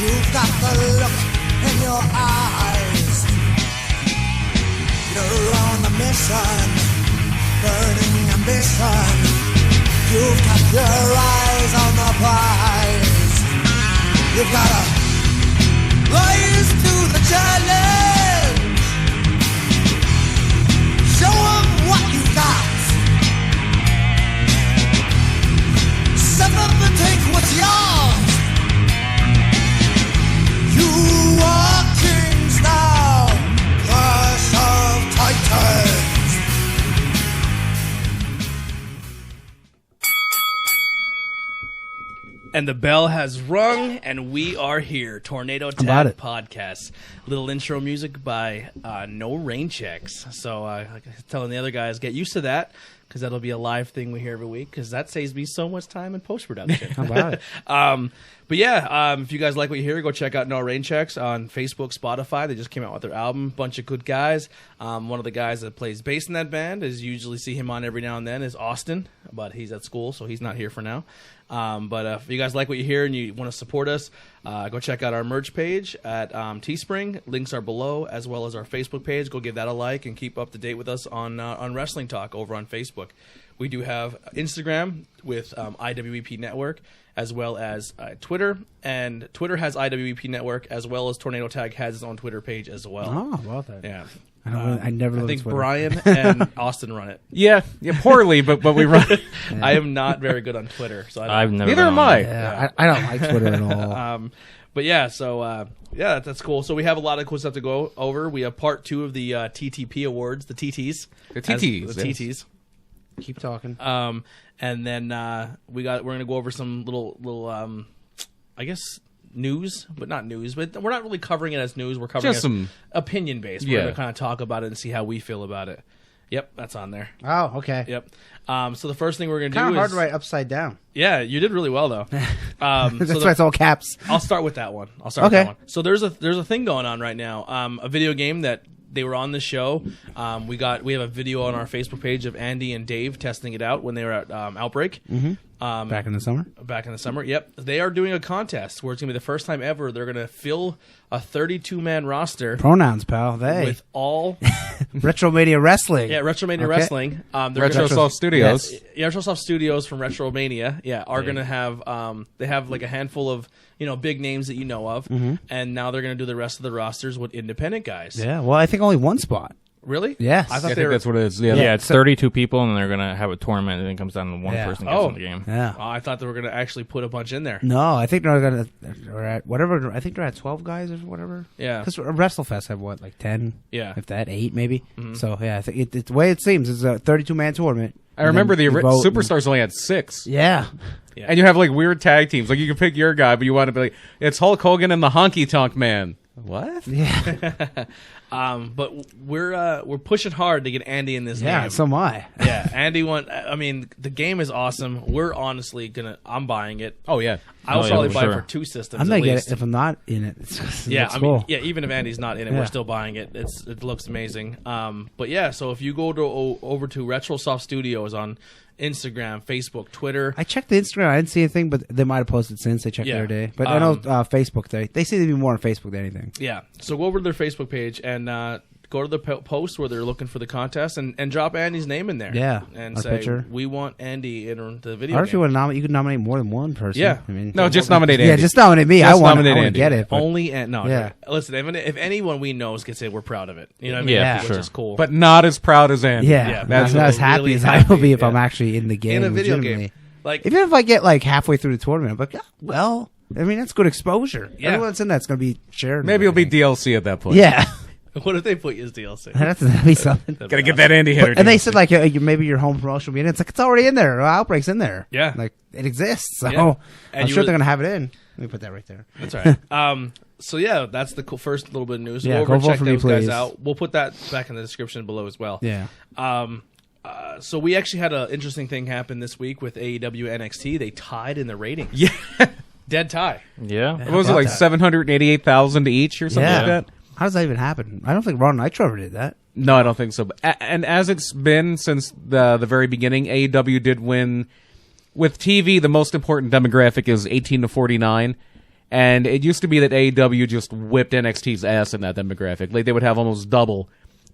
You've got the look in your eyes. You're on a mission, burning ambition. You've got your eyes on the prize. You've gotta rise to the challenge. Show 'em what you got. Step up and take what's yours. You are kings now, Clash of Titans. And the bell has rung, and we are here. Tornado Tag Podcast. Little intro music by No Rain Checks. So, like I was telling the other guys, get used to that, because that'll be a live thing we hear every week, because that saves me so much time in post-production. How about it? But yeah, if you guys like what you hear, go check out No Rain Checks on Facebook, Spotify. They just came out with their album. Bunch of good guys. One of the guys that plays bass in that band, is usually see him on every now and then, is Austin, but he's at school, so he's not here for now. But if you guys like what you hear and you want to support us, go check out our merch page at Teespring. Links are below, as well as our Facebook page. Go give that a like and keep up to date with us on Wrestling Talk over on Facebook. We do have Instagram with IWEP Network, as well as Twitter. And Twitter has IWEP Network, as well as Tornado Tag has its own Twitter page as well. Oh, about that. Yeah. I never. I think Brian and Austin run it. Yeah, poorly, but we run. I am not very good on Twitter, so I've never. Neither am I. Yeah, I don't like Twitter at all. But yeah, so yeah, that's cool. So we have a lot of cool stuff to go over. We have part 2 of the TTP awards, the TTs, the TTs. TTs. Keep talking. And then we're gonna go over some little I guess news, but not news. But we're not really covering it as news. We're covering just it some opinion based. We're gonna kind of talk about it and see how we feel about it. Yep, that's on there. Oh, okay. Yep. So the first thing we're gonna do kind of is hard to write upside down. Yeah, you did really well though. That's why it's all caps. I'll start with that one. With that one. So there's a thing going on right now. A video game that they were on the show. We have a video on our Facebook page of Andy and Dave testing it out when they were at Outbreak. Mm-hmm. Back in the summer? Back in the summer, yep. They are doing a contest where it's going to be the first time ever they're going to fill a 32-man roster. Pronouns, pal. They. With all... Retromania Wrestling. Yeah, Retromania Wrestling. Retrosoft Studios. Yes, yeah, Retrosoft Studios from Retromania, are going to have... they have like a handful of big names that you know of, and now they're going to do the rest of the rosters with independent guys. Yeah, well, I think only one spot. Really? Yes. I think that's what it is. Yeah, it's 32 people, and they're going to have a tournament, and it comes down to one person gets in the game. Yeah. I thought they were going to actually put a bunch in there. No, I think they're going to... They're at whatever. I think they're at 12 guys or whatever. Yeah. Because WrestleFest have, what, like 10? Yeah. If that, 8 maybe? Mm-hmm. So, yeah, I think it's the way it seems. It's a 32-man tournament. I remember the Superstars only had 6. Yeah. And you have, like, weird tag teams. Like, you can pick your guy, but you want to be like, it's Hulk Hogan and the Honky Tonk Man. What? Yeah. But we're pushing hard to get Andy in this game. Yeah, so am I. Yeah, Andy the game is awesome. We're honestly I'm buying it. Oh yeah. I'll probably buy it for 2 systems. I'm gonna get it if I'm not in it. Cool. Even if Andy's not in it, we're still buying it. It looks amazing. But yeah, so if you go over to Retrosoft Studios on Instagram, Facebook, Twitter. I checked the Instagram. I didn't see anything, but they might have posted since. I checked the other day. But I know Facebook, they seem to be more on Facebook than anything. Yeah. So go over to their Facebook page and go to the post where they're looking for the contest and drop Andy's name in there. Yeah. And say, picture. We want Andy in the video Or game. if you want to nominate, you can nominate more than one person. Yeah. I mean, no, just nominate Andy. Yeah, just nominate me. I want to get it. But Only listen, if anyone we know gets it, we're proud of it. You know what I mean? Yeah, which sure. is cool. But not as proud as Andy. Yeah, that's not as happy really as I will be if I'm actually in the game. In a video game. Like, even if I get like halfway through the tournament, I'm like, well, I mean, that's good exposure. Yeah. Everyone that's in that's going to be shared. Maybe it'll be DLC at that point. Yeah. What if they put you as DLC? That'd be something. Gotta get that Andy hitter. And they said like maybe your home promotion will be in it. It's like it's already in there. Outbreak's in there. Yeah, like it exists. So yeah. I'm sure they're gonna have it in. Let me put that right there. That's right. So yeah, that's the first little bit of news. Yeah, go over and check for me, those guys please. out. We'll put that back in the description below as well. Yeah. So we actually had an interesting thing happen this week with AEW NXT. They tied in the ratings. Yeah. Dead tie. Yeah. What was it, like 788,000 each or something like that? How does that even happen? I don't think Raw Nitro ever did that. No, I don't think so. And as it's been since the very beginning, AEW did win. With TV, the most important demographic is 18 to 49. And it used to be that AEW just whipped NXT's ass in that demographic. Like, they would have almost double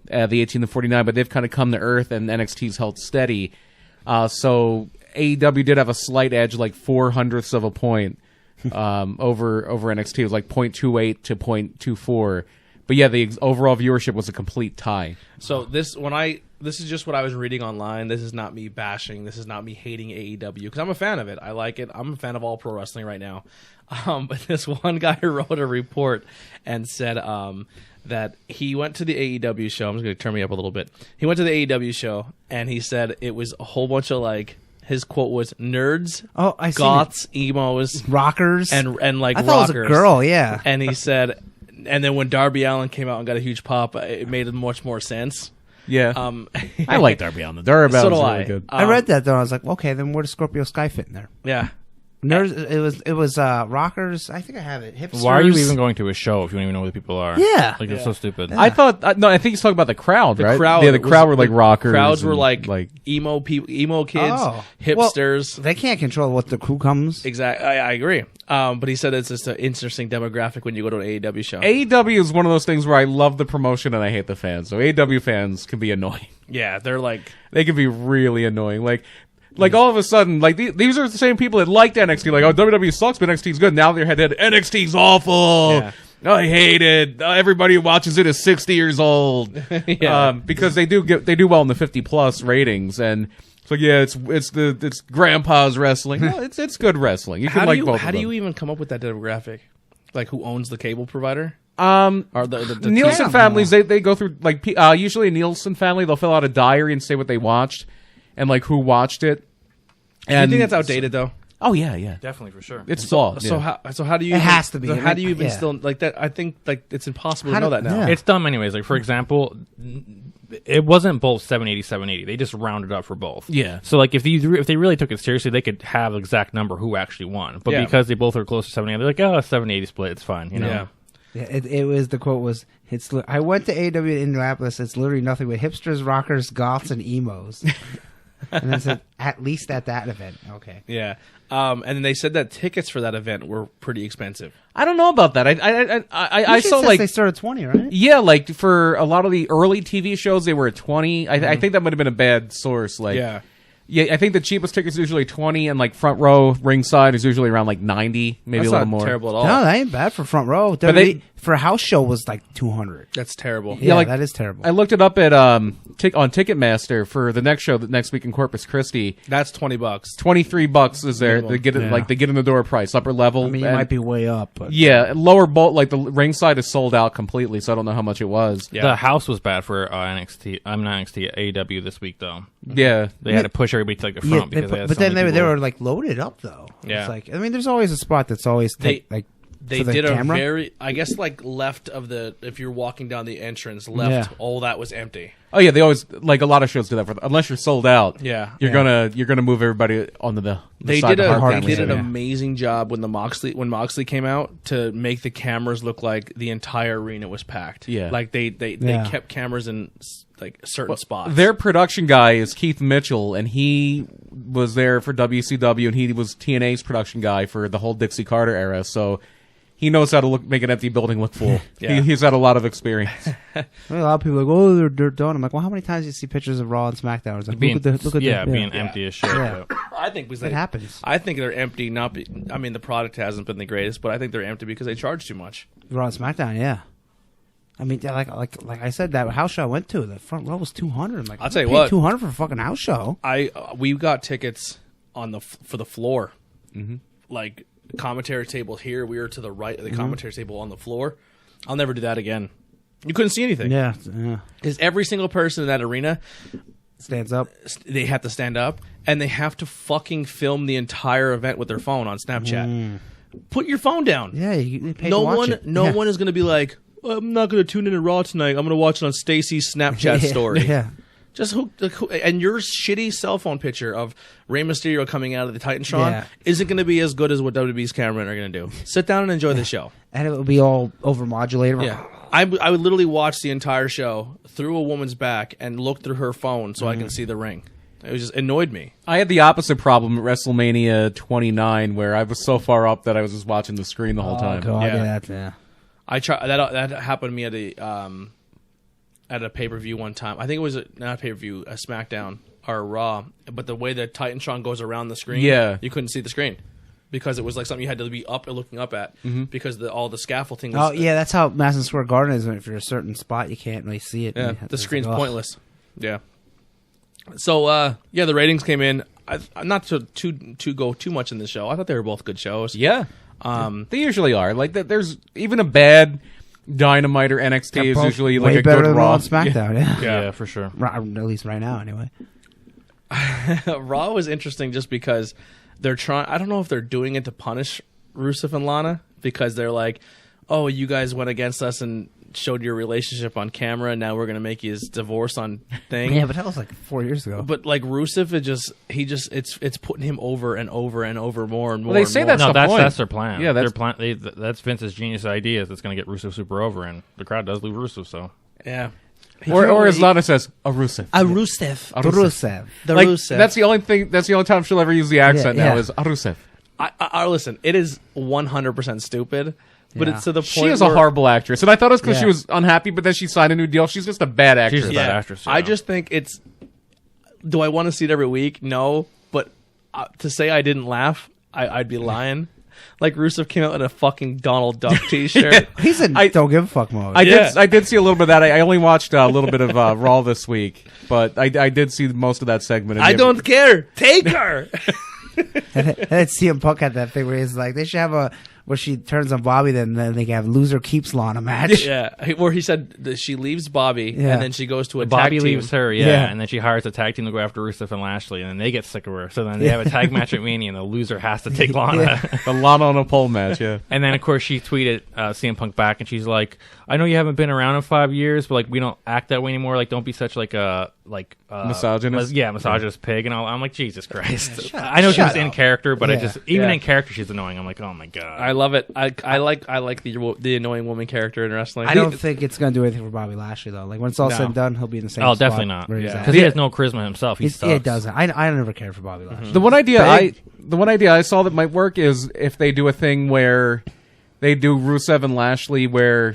the 18 to 49, but they've kind of come to earth, and NXT's held steady. So AEW did have a slight edge, like 0.04 of a point over NXT. It was like 0.28 to 0.24. But yeah, the overall viewership was a complete tie. So this is just what I was reading online. This is not me bashing. This is not me hating AEW because I'm a fan of it. I like it. I'm a fan of all pro wrestling right now. But this one guy wrote a report and said that he went to the AEW show. I'm just going to turn me up a little bit. He went to the AEW show and he said it was a whole bunch of like, his quote was nerds, goths, emos, rockers, and like I thought rockers. It was a girl, yeah. And he said, and then when Darby Allin came out and got a huge pop, it made much more sense. Yeah, I like Darby Allin. Darby Allin's really good. I read that though. I was like, okay, then where does Scorpio Sky fit in there? Yeah. Nerds, it was rockers. I think I have it. Hipsters. Why are you even going to a show if you don't even know who the people are? Yeah. Like, it's so stupid. I thought no. I think he's talking about the crowd, right? Crowd, yeah, the crowd were like rockers. Crowds were and, like emo people, emo kids, hipsters. Well, they can't control what the crew comes. Exactly, I agree. But he said it's just an interesting demographic when you go to an AEW show. AEW is one of those things where I love the promotion and I hate the fans. So AEW fans can be annoying. Yeah, they're like they can be really annoying. Like all of a sudden, like these are the same people that liked NXT. Like, oh, WWE sucks, but NXT's good. Now they're headed, NXT's awful. Yeah. Oh, I hate it. Everybody who watches it is 60 years old. Yeah. Because they do well in the 50+ ratings, and so yeah, it's grandpa's wrestling. No, it's good wrestling. You can like both of them. How do you even come up with that demographic? Like who owns the cable provider? Or the Nielsen families, they go through like usually a Nielsen family, they'll fill out a diary and say what they watched and like who watched it. And do you think that's outdated though? Oh yeah, Definitely, for sure. it's flawed. So how do you? It has to be. How do you even Yeah. still like that? I think like it's impossible to How know do- that now. yeah. It's dumb anyways. Like, for example, it wasn't both 780, 780. They just rounded up for both. Yeah. So, like, if they really took it seriously, they could have the exact number who actually won. But Yeah. because they both are close to 780, they're like, oh, 780 split, it's fine. You know? Yeah. Yeah, it was the quote was I went to AEW in Indianapolis. It's literally nothing but hipsters, rockers, goths, and emos. And then said at least at that event. Okay. Yeah. And then they said that tickets for that event were pretty expensive. I don't know about that. I Usually saw says like they start at 20, right? yeah, like for a lot of the early TV shows, they were at 20. I think that might have been a bad source. Like, yeah, I think the cheapest tickets are usually 20, and like front row ringside is usually around like 90, maybe That's a little not more. terrible at all. No, that ain't bad for front row. But they- for a house show was like 200. That's terrible. Yeah, like, that is terrible. I looked it up at on Ticketmaster for the next show next week in Corpus Christi. That's $20. $23 is there. Minimum. They get it Yeah. like they get in the door price, upper level. I mean, it and- might be way up, but yeah, lower bowl like the ringside is sold out completely, so I don't know how much it was. Yeah. The house was bad for NXT. I'm not NXT, AEW this week, though. Yeah, They had to push everybody to like the yeah, front because they had but so then many they people. were like loaded up though. Yeah. It's like I mean, there's always a spot that's always They for the did camera. a very, I guess, like left of the, if you're walking down the entrance, left, Yeah. all that was empty. Oh yeah, they always like a lot of shows do that. Unless you're sold out, Yeah. you're gonna move everybody onto the They side did of the hard an camera. amazing job when Moxley came out to make the cameras look like the entire arena was packed. Yeah. Like they kept cameras in like certain spots. Their production guy is Keith Mitchell, and he was there for WCW, and he was TNA's production guy for the whole Dixie Carter era. So he knows how to make an empty building look full. Yeah. He's had a lot of experience. I mean, a lot of people are like, oh, they're done. I'm like, well, how many times do you see pictures of Raw and SmackDown? It's like, being, look at the being empty as shit. Yeah. but- I think because It happens. I think they're empty. I mean, the product hasn't been the greatest, but I think they're empty because they charge too much. Raw and SmackDown, yeah. I mean, like I said, that house show I went to, the front row was 200. I'm like, I'll tell you paid what. 200 for a fucking house show. We got tickets on for the floor, like commentary table here. We were to the right of the commentary table on the floor. I'll never do that again. You couldn't see anything. Yeah, Because every single person in that arena, stands up. they have to stand up and they have to fucking film the entire event with their phone on Snapchat. Put your phone down. Yeah, you paid No to watch one, it. no Yeah. one is going to be like, I'm not going to tune in to Raw tonight. I'm going to watch it on Stacy's Snapchat story. Yeah. Just and your shitty cell phone picture of Rey Mysterio coming out of the Titantron Yeah. isn't going to be as good as what WWE's cameramen are going to do. Sit down and enjoy the show. And it would be all overmodulated. Yeah, I would literally watch the entire show through a woman's back and look through her phone so I can see the ring. It was just annoyed me. I had the opposite problem at WrestleMania 29, where I was so far up that I was just watching the screen the whole time. God, Yeah. yeah. I try that happened to me at a pay per view one time. I think it was not a pay per view, a SmackDown or a Raw. But the way that Titantron goes around the screen, you couldn't see the screen because it was like something you had to be up and looking up at because all the scaffolding. Oh Was, yeah, that's how Madison Square Garden is. If you're a certain spot, you can't really see it. Yeah, You have the to- screen's ugh. pointless. Yeah. So the ratings came in. Not to go too much in this show. I thought they were both good shows. Yeah. They usually are. Like, there's even a bad Dynamite or NXT They're is both usually way like a better good than Raw. on SmackDown. Yeah. Yeah, for sure. At least right now, anyway. Raw was interesting just because they're trying. I don't know if they're doing it to punish Rusev and Lana because they're like, "Oh, you guys went against us and showed your relationship on camera, and now we're gonna make you divorce on thing." Yeah, but that was like 4 years ago. But like Rusev, it's putting him over and over and over more and more. Well, they and say more. that's No, the that's point. that's their plan. Yeah, that's- their plan. That's Vince's genius idea. That's going to get Rusev super over, and the crowd does love Rusev. So yeah. Or as Lana says, a Rusev. Rusev. Rusev. The Like, Rusev. that's the only thing. That's the only time she'll ever use the accent Yeah, now yeah. is a Rusev. I listen. It is 100% stupid, but Yeah. it's to the point. She is a where horrible actress, and I thought it was because Yeah. she was unhappy, but then she signed a new deal. She's just a bad actress. She's a bad actress. I yeah. just think it's. Do I want to see it every week? No, but to say I didn't laugh, I'd be lying. Like Rusev came out in a fucking Donald Duck T-shirt. He's in don't give a fuck mode. Yeah. I did see a little bit of that. I only watched a little bit of Raw this week, but I did see most of that segment. I don't care. Take her. And then CM Punk had that thing where he's like, they should have a where she turns on Bobby, then they can have loser keeps Lana match. Yeah, where he said that she leaves Bobby Yeah. and then she goes to a Bobby tag team. leaves her, Yeah. and then she hires a tag team to go after Rusev and Lashley, and then they get sick of her. So then they have a tag match at Mania, and the loser has to take Lana. The Lana on a pole match, yeah. And then, of course, she tweeted CM Punk back, and she's like, "I know you haven't been around in 5 years, but like we don't act that way anymore. Like, don't be such like a Misogynist? misogynist pig." And all. I'm like, Jesus Christ! I know she was in character, but I Yeah. just even Yeah. in character she's annoying. I'm like, oh my god. I love it. I like the annoying woman character in wrestling. I don't think it's gonna do anything for Bobby Lashley though. Like when it's all No. said and done, he'll be in the same. Oh, spot definitely not. where he's Yeah. at. Because he has no charisma himself. He sucks. It doesn't. I never cared for Bobby Lashley. The one idea Big. the one idea I saw that might work is if they do a thing where they do Rusev and Lashley, where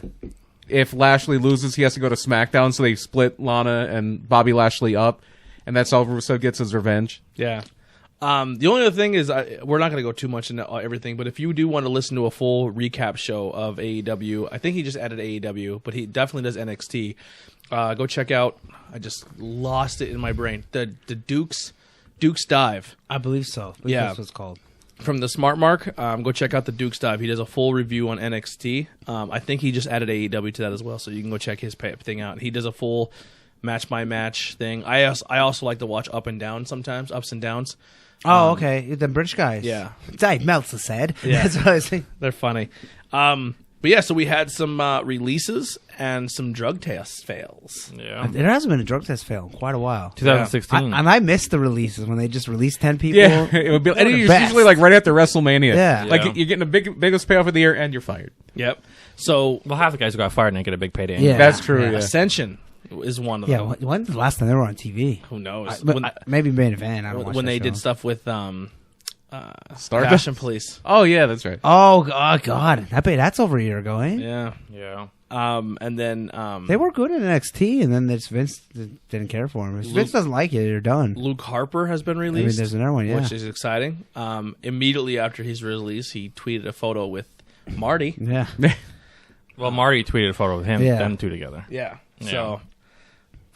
if Lashley loses, he has to go to SmackDown, so they split Lana and Bobby Lashley up, and that's how Rusev gets his revenge. Yeah. The only other thing is, we're not going to go too much into everything, but if you do want to listen to a full recap show of AEW, I think he just added AEW, but he definitely does NXT. Go check out. I just lost it in my brain. The Duke's Dive I believe so. I believe Yeah. that's what it's called. from the Smart Mark. Go check out the Duke's Dive. He does a full review on NXT. I think he just added AEW to that as well, so you can go check his thing out. He does a full match by match thing. I also like to watch Up and Down sometimes, ups and downs. Oh, okay. The British guys. Yeah. Dave Meltzer said. Yeah. That's what I was thinking. They're funny. But yeah, so we had some releases and some drug test fails. Yeah. There hasn't been a drug test fail in quite a while. 2016. I missed the releases when they just released 10 people. Yeah, it would be. They're And the it's best. usually like right after WrestleMania. Yeah. like Yeah. you're getting the biggest payoff of the year, and you're fired. Yep. So Well, half the guys who got fired didn't get a big payday. Yeah. That's true. Yeah. Ascension is one of Yeah, them. when's the last time they were on TV? Who knows? Maybe main event. I don't watch when that they show. did stuff with Stardust? Fashion Police. Oh yeah, that's right. Oh God, that's over a year ago, eh? Yeah. Yeah. And then They were good at NXT, and then Vince didn't care for him. If Vince doesn't like it, you're done. Luke Harper has been released. there's another one, yeah. Which is exciting. Immediately after his release, he tweeted a photo with Marty. Yeah, Well, Marty tweeted a photo of him, Yeah. them two together. Yeah. Yeah. So,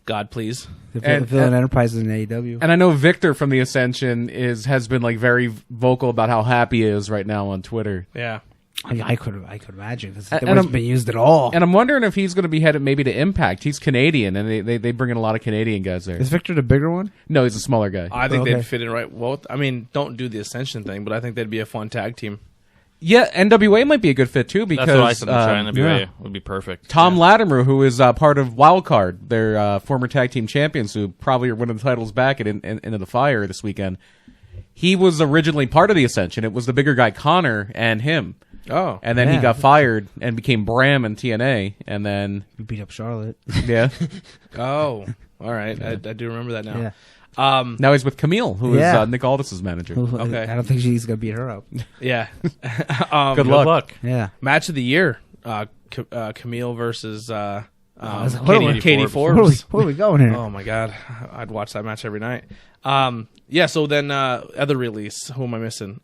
God, please. the And- Villain Enterprise is in AEW. And I know Victor from the Ascension has been like very vocal about how happy he is right now on Twitter. Yeah. I could imagine because it And wasn't I'm- been used at all. And I'm wondering if he's going to be headed maybe to Impact. He's Canadian, and they bring in a lot of Canadian guys there. Is Victor the bigger one? No, he's a smaller guy. I think Okay. they'd fit in right. Well, I mean, don't do the Ascension thing, but I think they'd be a fun tag team. Yeah, NWA might be a good fit too because That's what I said. NWA yeah. would be perfect. Tom Latimer, who is part of Wildcard, their former tag team champions, who probably are winning the titles back at Into the Fire this weekend. He was originally part of the Ascension. It was the bigger guy Connor and him, Oh. and then he Yeah. got fired and became Bram in TNA, and then You beat up Charlotte. yeah, Oh. all right. I do remember that now. Yeah. Now he's with Camille, who is Yeah. Nick Aldis's manager. Okay. I don't think she's gonna beat her up. Yeah. Good luck. Yeah. Match of the year: Camille versus Katie Katie Where are Forbes. we going here? Oh my god, I'd watch that match every night. Yeah. So then, other release. Who am I missing?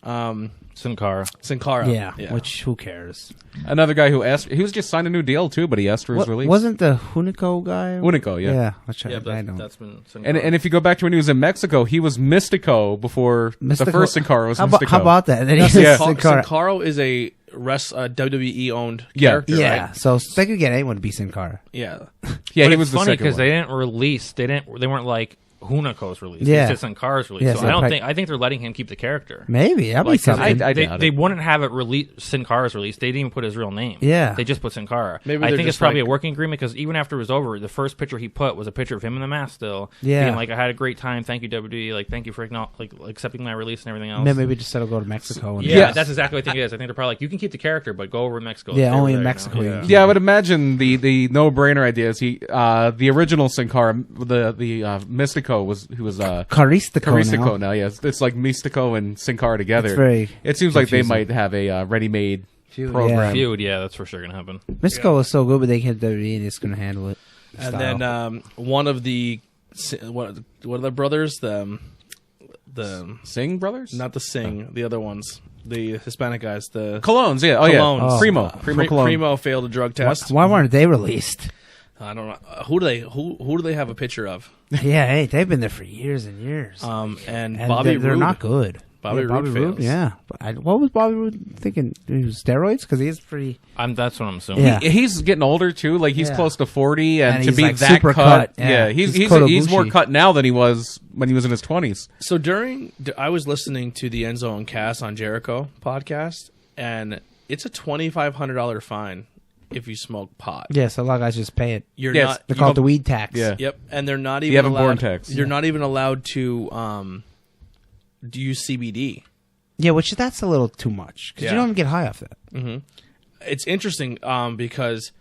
Sin Cara. Sin Cara. yeah. Which who cares? Another guy who asked, he was just signed a new deal too, but he asked for his release. Wasn't the Hunico guy? Hunico, yeah. Yeah. Which Yeah, I know. that's been Sin Cara. And if you go back to when he was in Mexico, he was Mystico before the first Sin Cara was how Mystico. How about that? Then Yeah. Sin Cara is a WWE owned Yeah. character. Yeah. Right? So they could get anyone to be Sin Cara. Yeah. Yeah, But he was it's the funny second because one. they didn't release. They weren't like Hunico's release. Yeah. It's just Sin Cara's release. Yeah, so so I don't probably- think. I think they're letting him keep the character. Maybe that'd be Like, 'cause something. I they, doubt they it. wouldn't have it release Sin Cara's release. They didn't even put his real name. Yeah. they just put Sin Cara. Maybe I they're think it's just probably like- a working agreement because even after it was over, the first picture he put was a picture of him in the mask still. Yeah. being like, I had a great time. Thank you WWE. Like, thank you for accepting my release and everything else. Maybe just settle go to Mexico. And Yeah, Yes. that's exactly what I think it is. I think they're probably like, you can keep the character, but go over to Mexico. Yeah, Stay only over in there, Mexico, You know? yeah. Yeah, I would imagine the no-brainer idea is the original Sin Cara, the Mystico was Caristico now. Yes, it's like Mystico and Sin Cara together. It's very It seems like they confusing. might have a ready-made Feud, program. Feud, yeah, that's for sure gonna happen. Mystico was so good, but they can't WWE and it's going to handle it. And Style. then one of the what are the brothers? The Singh brothers, not the Singh, the other ones, the Hispanic guys. The Colognes. Yeah, Colognes. yeah, Primo Cologne. Primo failed a drug test. Why weren't they released? I don't know who do they have a picture of? Yeah, hey, they've been there for years and years. And and Bobby they're Roode. not good. Bobby Roode fails. Yeah. But what was Bobby Roode thinking? He was steroids? Because he is pretty... That's what I'm assuming. Yeah. He's getting older too. Like he's Yeah. close to 40, and to he's, be like, that super cut. yeah, Yeah. he's He's more Kotobushi. cut now than he was when he was in his 20s. So I was listening to the Enzo and Cass on Jericho podcast, and it's a $2,500 fine if you smoke pot. Yeah, so a lot of guys just pay it. You're Yes. not. They call it the weed tax. Yeah. Yep, and they're not even haven't allowed. born tax. You're not even allowed to use CBD. Yeah, which that's a little too much. Because Yeah. you don't even get high off that. It's interesting because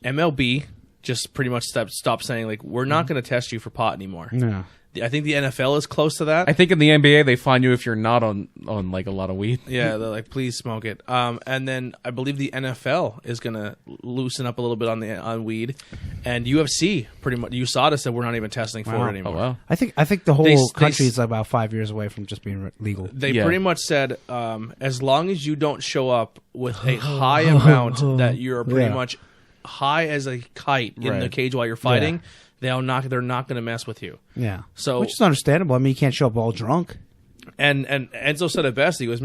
MLB just pretty much stopped saying like we're not going to test you for pot anymore. No. I think the NFL is close to that. I think in the NBA they fine you if you're not on like a lot of weed. Yeah, they're like, please smoke it. And then I believe the NFL is gonna loosen up a little bit on weed, and UFC pretty much USADA said we're not even testing for Wow. it anymore. Oh wow. I think the whole They country is about 5 years away from just being legal. They Yeah. pretty much said as long as you don't show up with a high amount that you're pretty Yeah. much high as a kite in the Right. cage while you're fighting, they're not going to mess with you. Yeah. So- which is understandable. I mean, you can't show up all drunk. And Enzo said it best. He goes,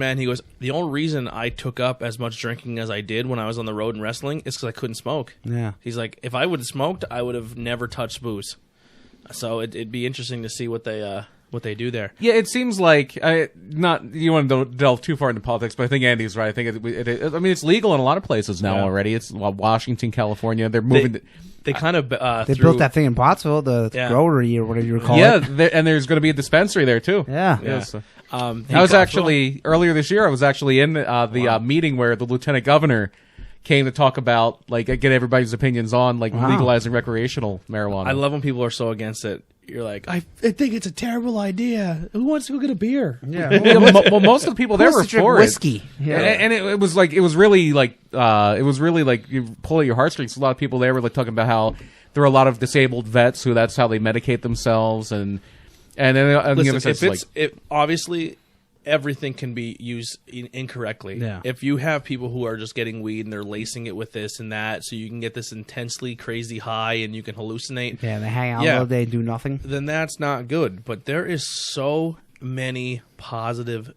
the only reason I took up as much drinking as I did when I was on the road and wrestling is because I couldn't smoke. Yeah. He's like, if I would have smoked, I would have never touched booze. So it'd be interesting to see what they do there. Yeah, it seems like you want to delve too far into politics, but I think Andy's right. I think I mean it's legal in a lot of places now Yeah. already. It's Washington, California. They're moving. They kind of They built that thing in Pottsville, the Rotary or whatever you call yeah, it. and there's going to be a dispensary there too. Yeah. Yeah. So- I I was actually earlier this year. I was actually in the meeting where the lieutenant governor came to talk about get everybody's opinions on legalizing recreational marijuana. I love when people are so against it. You're like, I think it's a terrible idea. Who wants to go get a beer? Yeah. Yeah, well, most of the people there Who were wants to drink for whiskey? it. Yeah. And it was really you pull at your heartstrings. A lot of people there were talking about how there are a lot of disabled vets who that's how they medicate themselves, and then on the other side, obviously everything can be used incorrectly. Yeah. If you have people who are just getting weed and they're lacing it with this and that, so you can get this intensely crazy high and you can hallucinate, Yeah, they hang out Yeah. all day and do nothing. then that's not good. But there is so many positive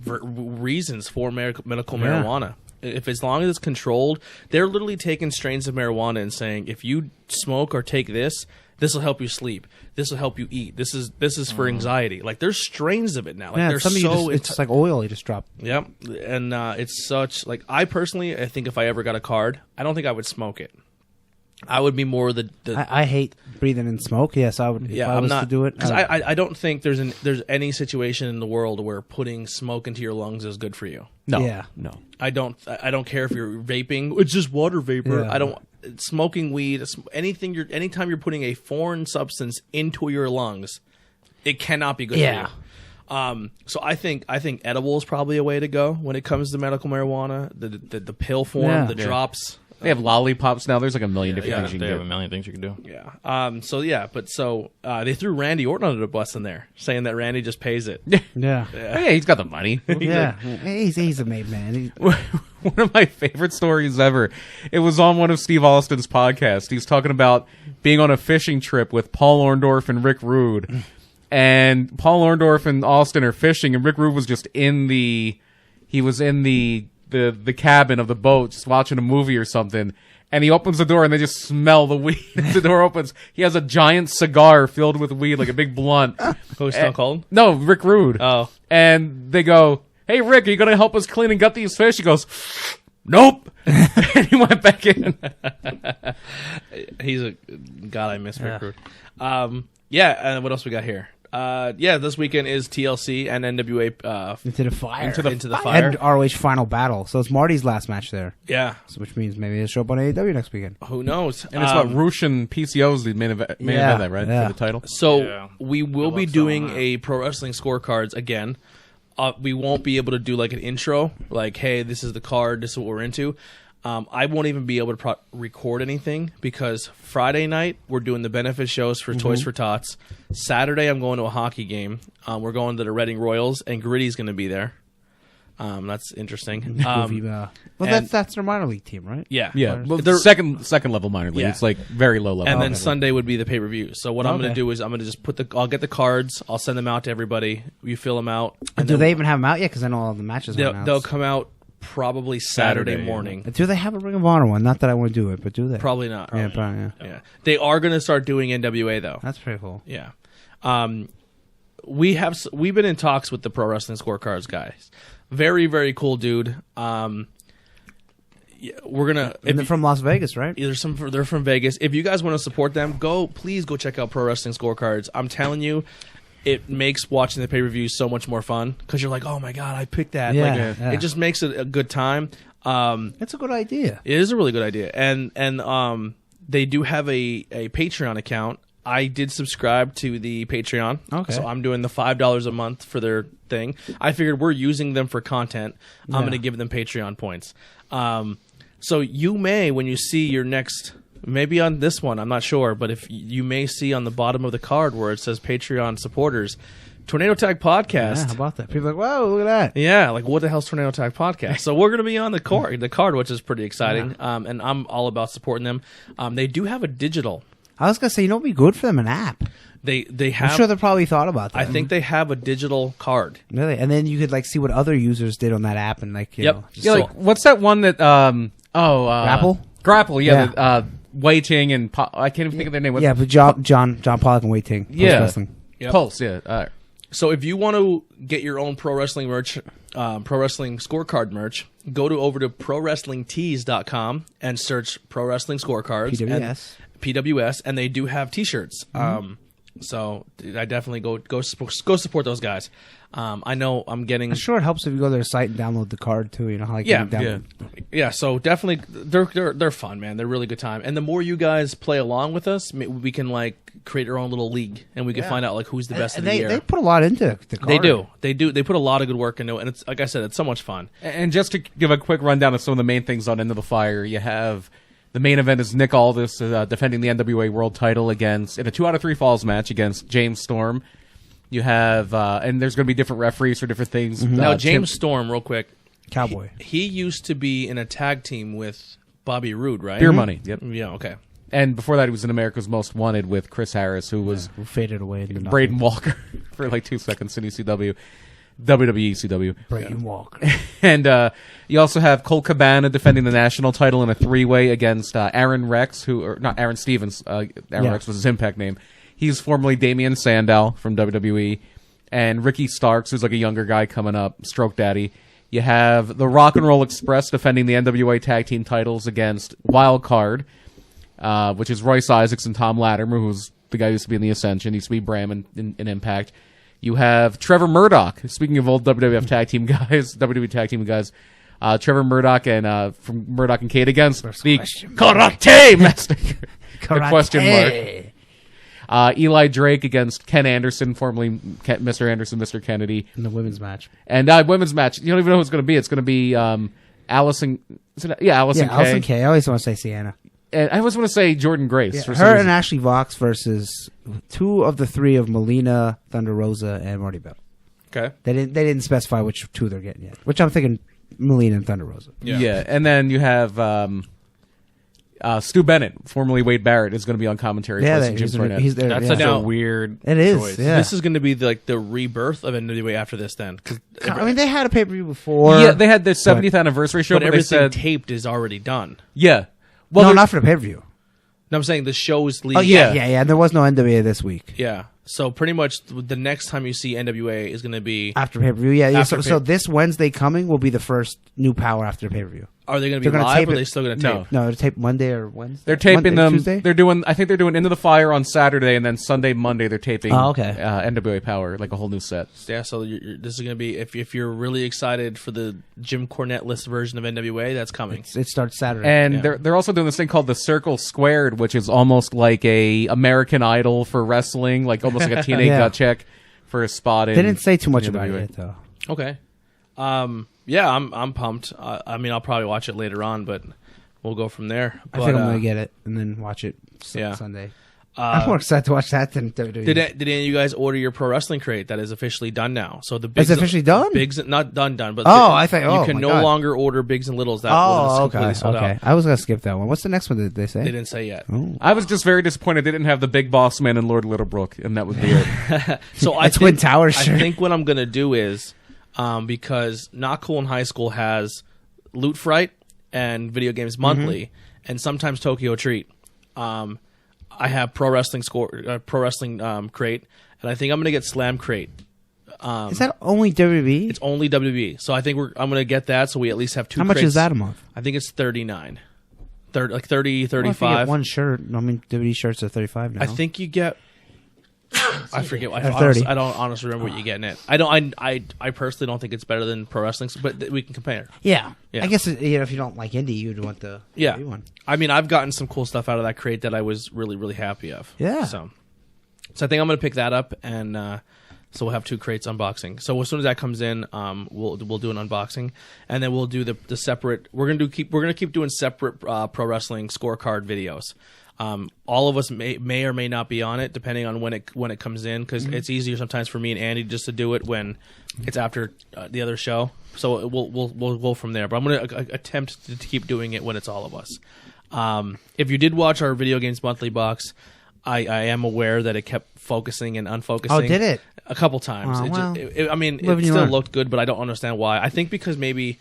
reasons for medical marijuana. If as long as it's controlled, they're literally taking strains of marijuana and saying, if you smoke or take this will help you sleep. This will help you eat. This is for anxiety. Like there's strains of it now. Like Yeah, they're some it's just like oil you just drop. Yep. And it's such like I think if I ever got a card, I don't think I would smoke it. I would be more the I hate breathing in smoke. Yes, I would. yeah, if I I'm was not to do it. because I don't think there's any situation in the world where putting smoke into your lungs is good for you. no, Yeah. no. I don't care if you're vaping. It's just water vapor. Yeah. I don't. smoking weed, anytime you're putting a foreign substance into your lungs, it cannot be good Yeah. for you. So I think edible is probably a way to go when it comes to medical marijuana. The pill form, Yeah. the drops. They have lollipops now. There's like a million different things you They can have a do. million things you can do. Yeah. They threw Randy Orton under the bus in there, saying that Randy just pays it. Yeah. Oh, yeah, he's got the money. Yeah. He's a made man. One of my favorite stories ever. It was on one of Steve Austin's podcasts. He's talking about being on a fishing trip with Paul Orndorff and Rick Rude. And Paul Orndorff and Austin are fishing, and Rick Rude was just in the cabin of the boat, just watching a movie or something. And he opens the door, and they just smell the weed. The door opens. He has a giant cigar filled with weed, like a big blunt. Who's Stone Cold? No, Rick Rude. Oh. And they go, "Hey, Rick, are you going to help us clean and gut these fish?" He goes, "Nope." And he went back in. He's a God. I miss Rick Rude. And what else we got here? This weekend is TLC and NWA Into the fire. Into the Fire. And ROH Final Battle. So it's Marty's last match there. Yeah. So which means maybe he'll show up on AEW next weekend. Who knows? And it's what Roosh and PCO's the main event, that, right? Yeah. For the title. So Yeah. we will I be love doing selling that. a pro wrestling scorecards again. We won't be able to do like an intro, like, "Hey, this is the card. This is what we're into." I won't even be able to record anything because Friday night we're doing the benefit shows for Toys for Tots. Saturday I'm going to a hockey game. We're going to the Reading Royals, and Gritty's going to be there. That's interesting. Well, and- that's their minor league team, right? Yeah, Yeah, well, They're- second level minor league. Yeah. It's like very low level. And then Okay. Sunday would be the pay per view. So what I'm going Okay. to do is I'm going to just I'll get the cards. I'll send them out to everybody. You fill them out. And do they even have them out yet? Because I know all the matches are announced. They'll come out probably Saturday Saturday, morning. Do they have a Ring of Honor one? Not that I want to do it, but do they? Probably not. Yeah, probably, yeah. Yeah. They are going to start doing NWA though. That's pretty cool. Yeah. We've been in talks with the Pro Wrestling Scorecards guys. Very, very cool dude. We're gonna. And they're from Las Vegas, right? They're from Vegas. If you guys want to support them, please go check out Pro Wrestling Scorecards. I'm telling you, it makes watching the pay-per-view so much more fun because you're like, "Oh my god, I picked that!" Yeah, Like, yeah. It just makes it a good time. That's a good idea. It is a really good idea, and they do have a Patreon account. I did subscribe to the Patreon, Okay. so I'm doing the $5 a month for their thing. I figured we're using them for content. I'm going to give them Patreon points. So you may, when you see your next, maybe on this one, I'm not sure, but if you may see on the bottom of the card where it says Patreon supporters, Tornado Tag Podcast. Yeah, how about that? People are like, whoa, look at that. Yeah, like what the hell's Tornado Tag Podcast? So we're going to be on the card, which is pretty exciting. And I'm all about supporting them. They do have a digital. I was going to say, it'd be good for them, an app. They have. I'm sure they probably thought about that. I think they have a digital card. Really? And then you could like see what other users did on that app and like, you Yep. know. Yeah, like what's that one that Grapple? Grapple, yeah. Yeah. Wei Ting and I can't even think of their name. What's Yeah, but John Pollock and Wei Ting. Post Yeah. Wrestling. Yep. Pulse, yeah. So if you want to get your own pro wrestling merch, pro wrestling scorecard merch, go over to prowrestlingtees.com and search pro wrestling scorecards. PWS. PWS, and they do have T-shirts. So I definitely go support those guys. I know I'm getting. I'm sure it helps if you go to their site and download the card too. You know, like Yeah, you can download- Yeah, so definitely they're fun, man. They're a really good time, and the more you guys play along with us, we can like create our own little league, and we can find out like who's the best And of the they, year. they put a lot into the card. They do. They put a lot of good work into it, and it's like I said, it's so much fun. And just to give a quick rundown of some of the main things on Into the Fire, you have the main event is Nick Aldis defending the NWA World Title in a 2 out of 3 falls match against James Storm. You have, and there's going to be different referees for different things. Now, James Storm, real quick, Cowboy. he used to be in a tag team with Bobby Roode, right? Beer Money, yep. Yeah, okay. And before that, he was in America's Most Wanted with Chris Harris, who was Who faded away into nothing. Braden Walker for like 2 seconds in ECW, WWE ECW. Braden Walker. And you also have Colt Cabana defending the national title in a 3-way against Aaron Rex, not Aaron Stevens. Aaron Rex was his Impact name. He's formerly Damian Sandow from WWE. And Ricky Starks, who's like a younger guy coming up, Stroke Daddy. You have the Rock and Roll Express defending the NWA Tag Team titles against Wild Card, which is Royce Isaacs and Tom Latimer, who's the guy who used to be in the Ascension, used to be Bram in Impact. You have Trevor Murdoch, speaking of old WWF Tag Team guys, WWE Tag Team guys, Trevor Murdoch and from Murdoch and Kate against the question mark. Karate Master. Karate. Question mark. Eli Drake against Ken Anderson, formerly Mr. Anderson, Mr. Kennedy. In the women's match. And women's match. You don't even know who it's going to be. It's going to be Allison. Allison Kay. Allison Kay. I always want to say Sienna. And I always want to say Jordan Grace. Yeah, for some her reason. and Ashley Vox versus 2 of the 3 of Melina, Thunder Rosa, and Marty Bell. Okay. They didn't specify which 2 they're getting yet. Which I'm thinking Melina and Thunder Rosa. Yeah. And then you have Stu Bennett, formerly Wade Barrett, is going to be on commentary. Jim Cornette. he's there. That's yeah. such Now- a weird It is, choice. yeah. This is going to be the rebirth of NWA after this then. 'Cause I mean, they had a pay-per-view before. Yeah, they had their 70th anniversary show, but but they everything said, taped is already done. yeah. Well, no, there's- not for the pay-per-view. No, I'm saying the show's leading. Oh, yeah, Yeah. yeah. There was no NWA this week. Yeah. So pretty much the next time you see NWA is going to be. After pay-per-view, yeah. After So this Wednesday coming will be the first new Power after pay-per-view. Are they going to They're be gonna live tape or are it. they still going to No. tape? No, they're taped Monday or Wednesday. They're taping them. Tuesday? I think they're doing Into the Fire on Saturday, and then Sunday, Monday, they're taping Oh, okay. NWA Power, like a whole new set. Yeah, so this is going to be if you're really excited for the Jim Cornette list version of NWA, that's coming. It starts Saturday. And Yeah. they're also doing this thing called the Circle Squared, which is almost like a American Idol for wrestling, like almost like a TNA Yeah. gut check for a spot in. They didn't say too much about NWA. it though. Okay. Yeah, I'm pumped. I mean, I'll probably watch it later on, but we'll go from there. I think I'm gonna get it and then watch it yeah. Sunday. I'm more excited to watch that than WWE. Did any of you guys order your pro wrestling crate? That is officially done now. So the Bigs It's officially done? Bigs not done, but I think. Oh, you can my no God. longer order Bigs and Littles. That Oh, was okay. completely sold Okay. out. I was gonna skip that one. What's the next one? Did they say? They didn't say yet. I was just very disappointed they didn't have the Big Boss Man and Lord Littlebrook, and that would be it. So I A Twin think, Towers I shirt. think what I'm gonna do is, because Not Cool in High School has Loot Fright and Video Games Monthly, and sometimes Tokyo Treat. I have pro wrestling crate, and I think I'm gonna get Slam Crate. Is that only WWE? It's only WB, so I think I'm gonna get that, so we at least have 2. How much crates. is that a month? I think it's $39, 30, Well, if you 35. get one shirt. I mean, WWE shirts are $35 now. I think you get. I forget. I Or 30. don't honestly remember what you get in it. I personally don't think it's better than pro wrestling, but we can compare. Yeah. Yeah. I guess if you don't like indie, you'd want the Yeah, WWE one. I mean, I've gotten some cool stuff out of that crate that I was really, really happy of. Yeah. So I think I'm going to pick that up, and so we'll have 2 crates unboxing. So as soon as that comes in, we'll do an unboxing, and then we'll do the separate. We're gonna keep doing separate pro wrestling scorecard videos. All of us may or may not be on it, depending on when it comes in, because it's easier sometimes for me and Andy just to do it when it's after the other show. So we'll go from there. But I'm going to attempt to keep doing it when it's all of us. If you did watch our Video Games Monthly box, I am aware that it kept focusing and unfocusing. Oh, did it? A couple times. Oh, well, I mean, live it and you still learn. looked good, but I don't understand why. I think because maybe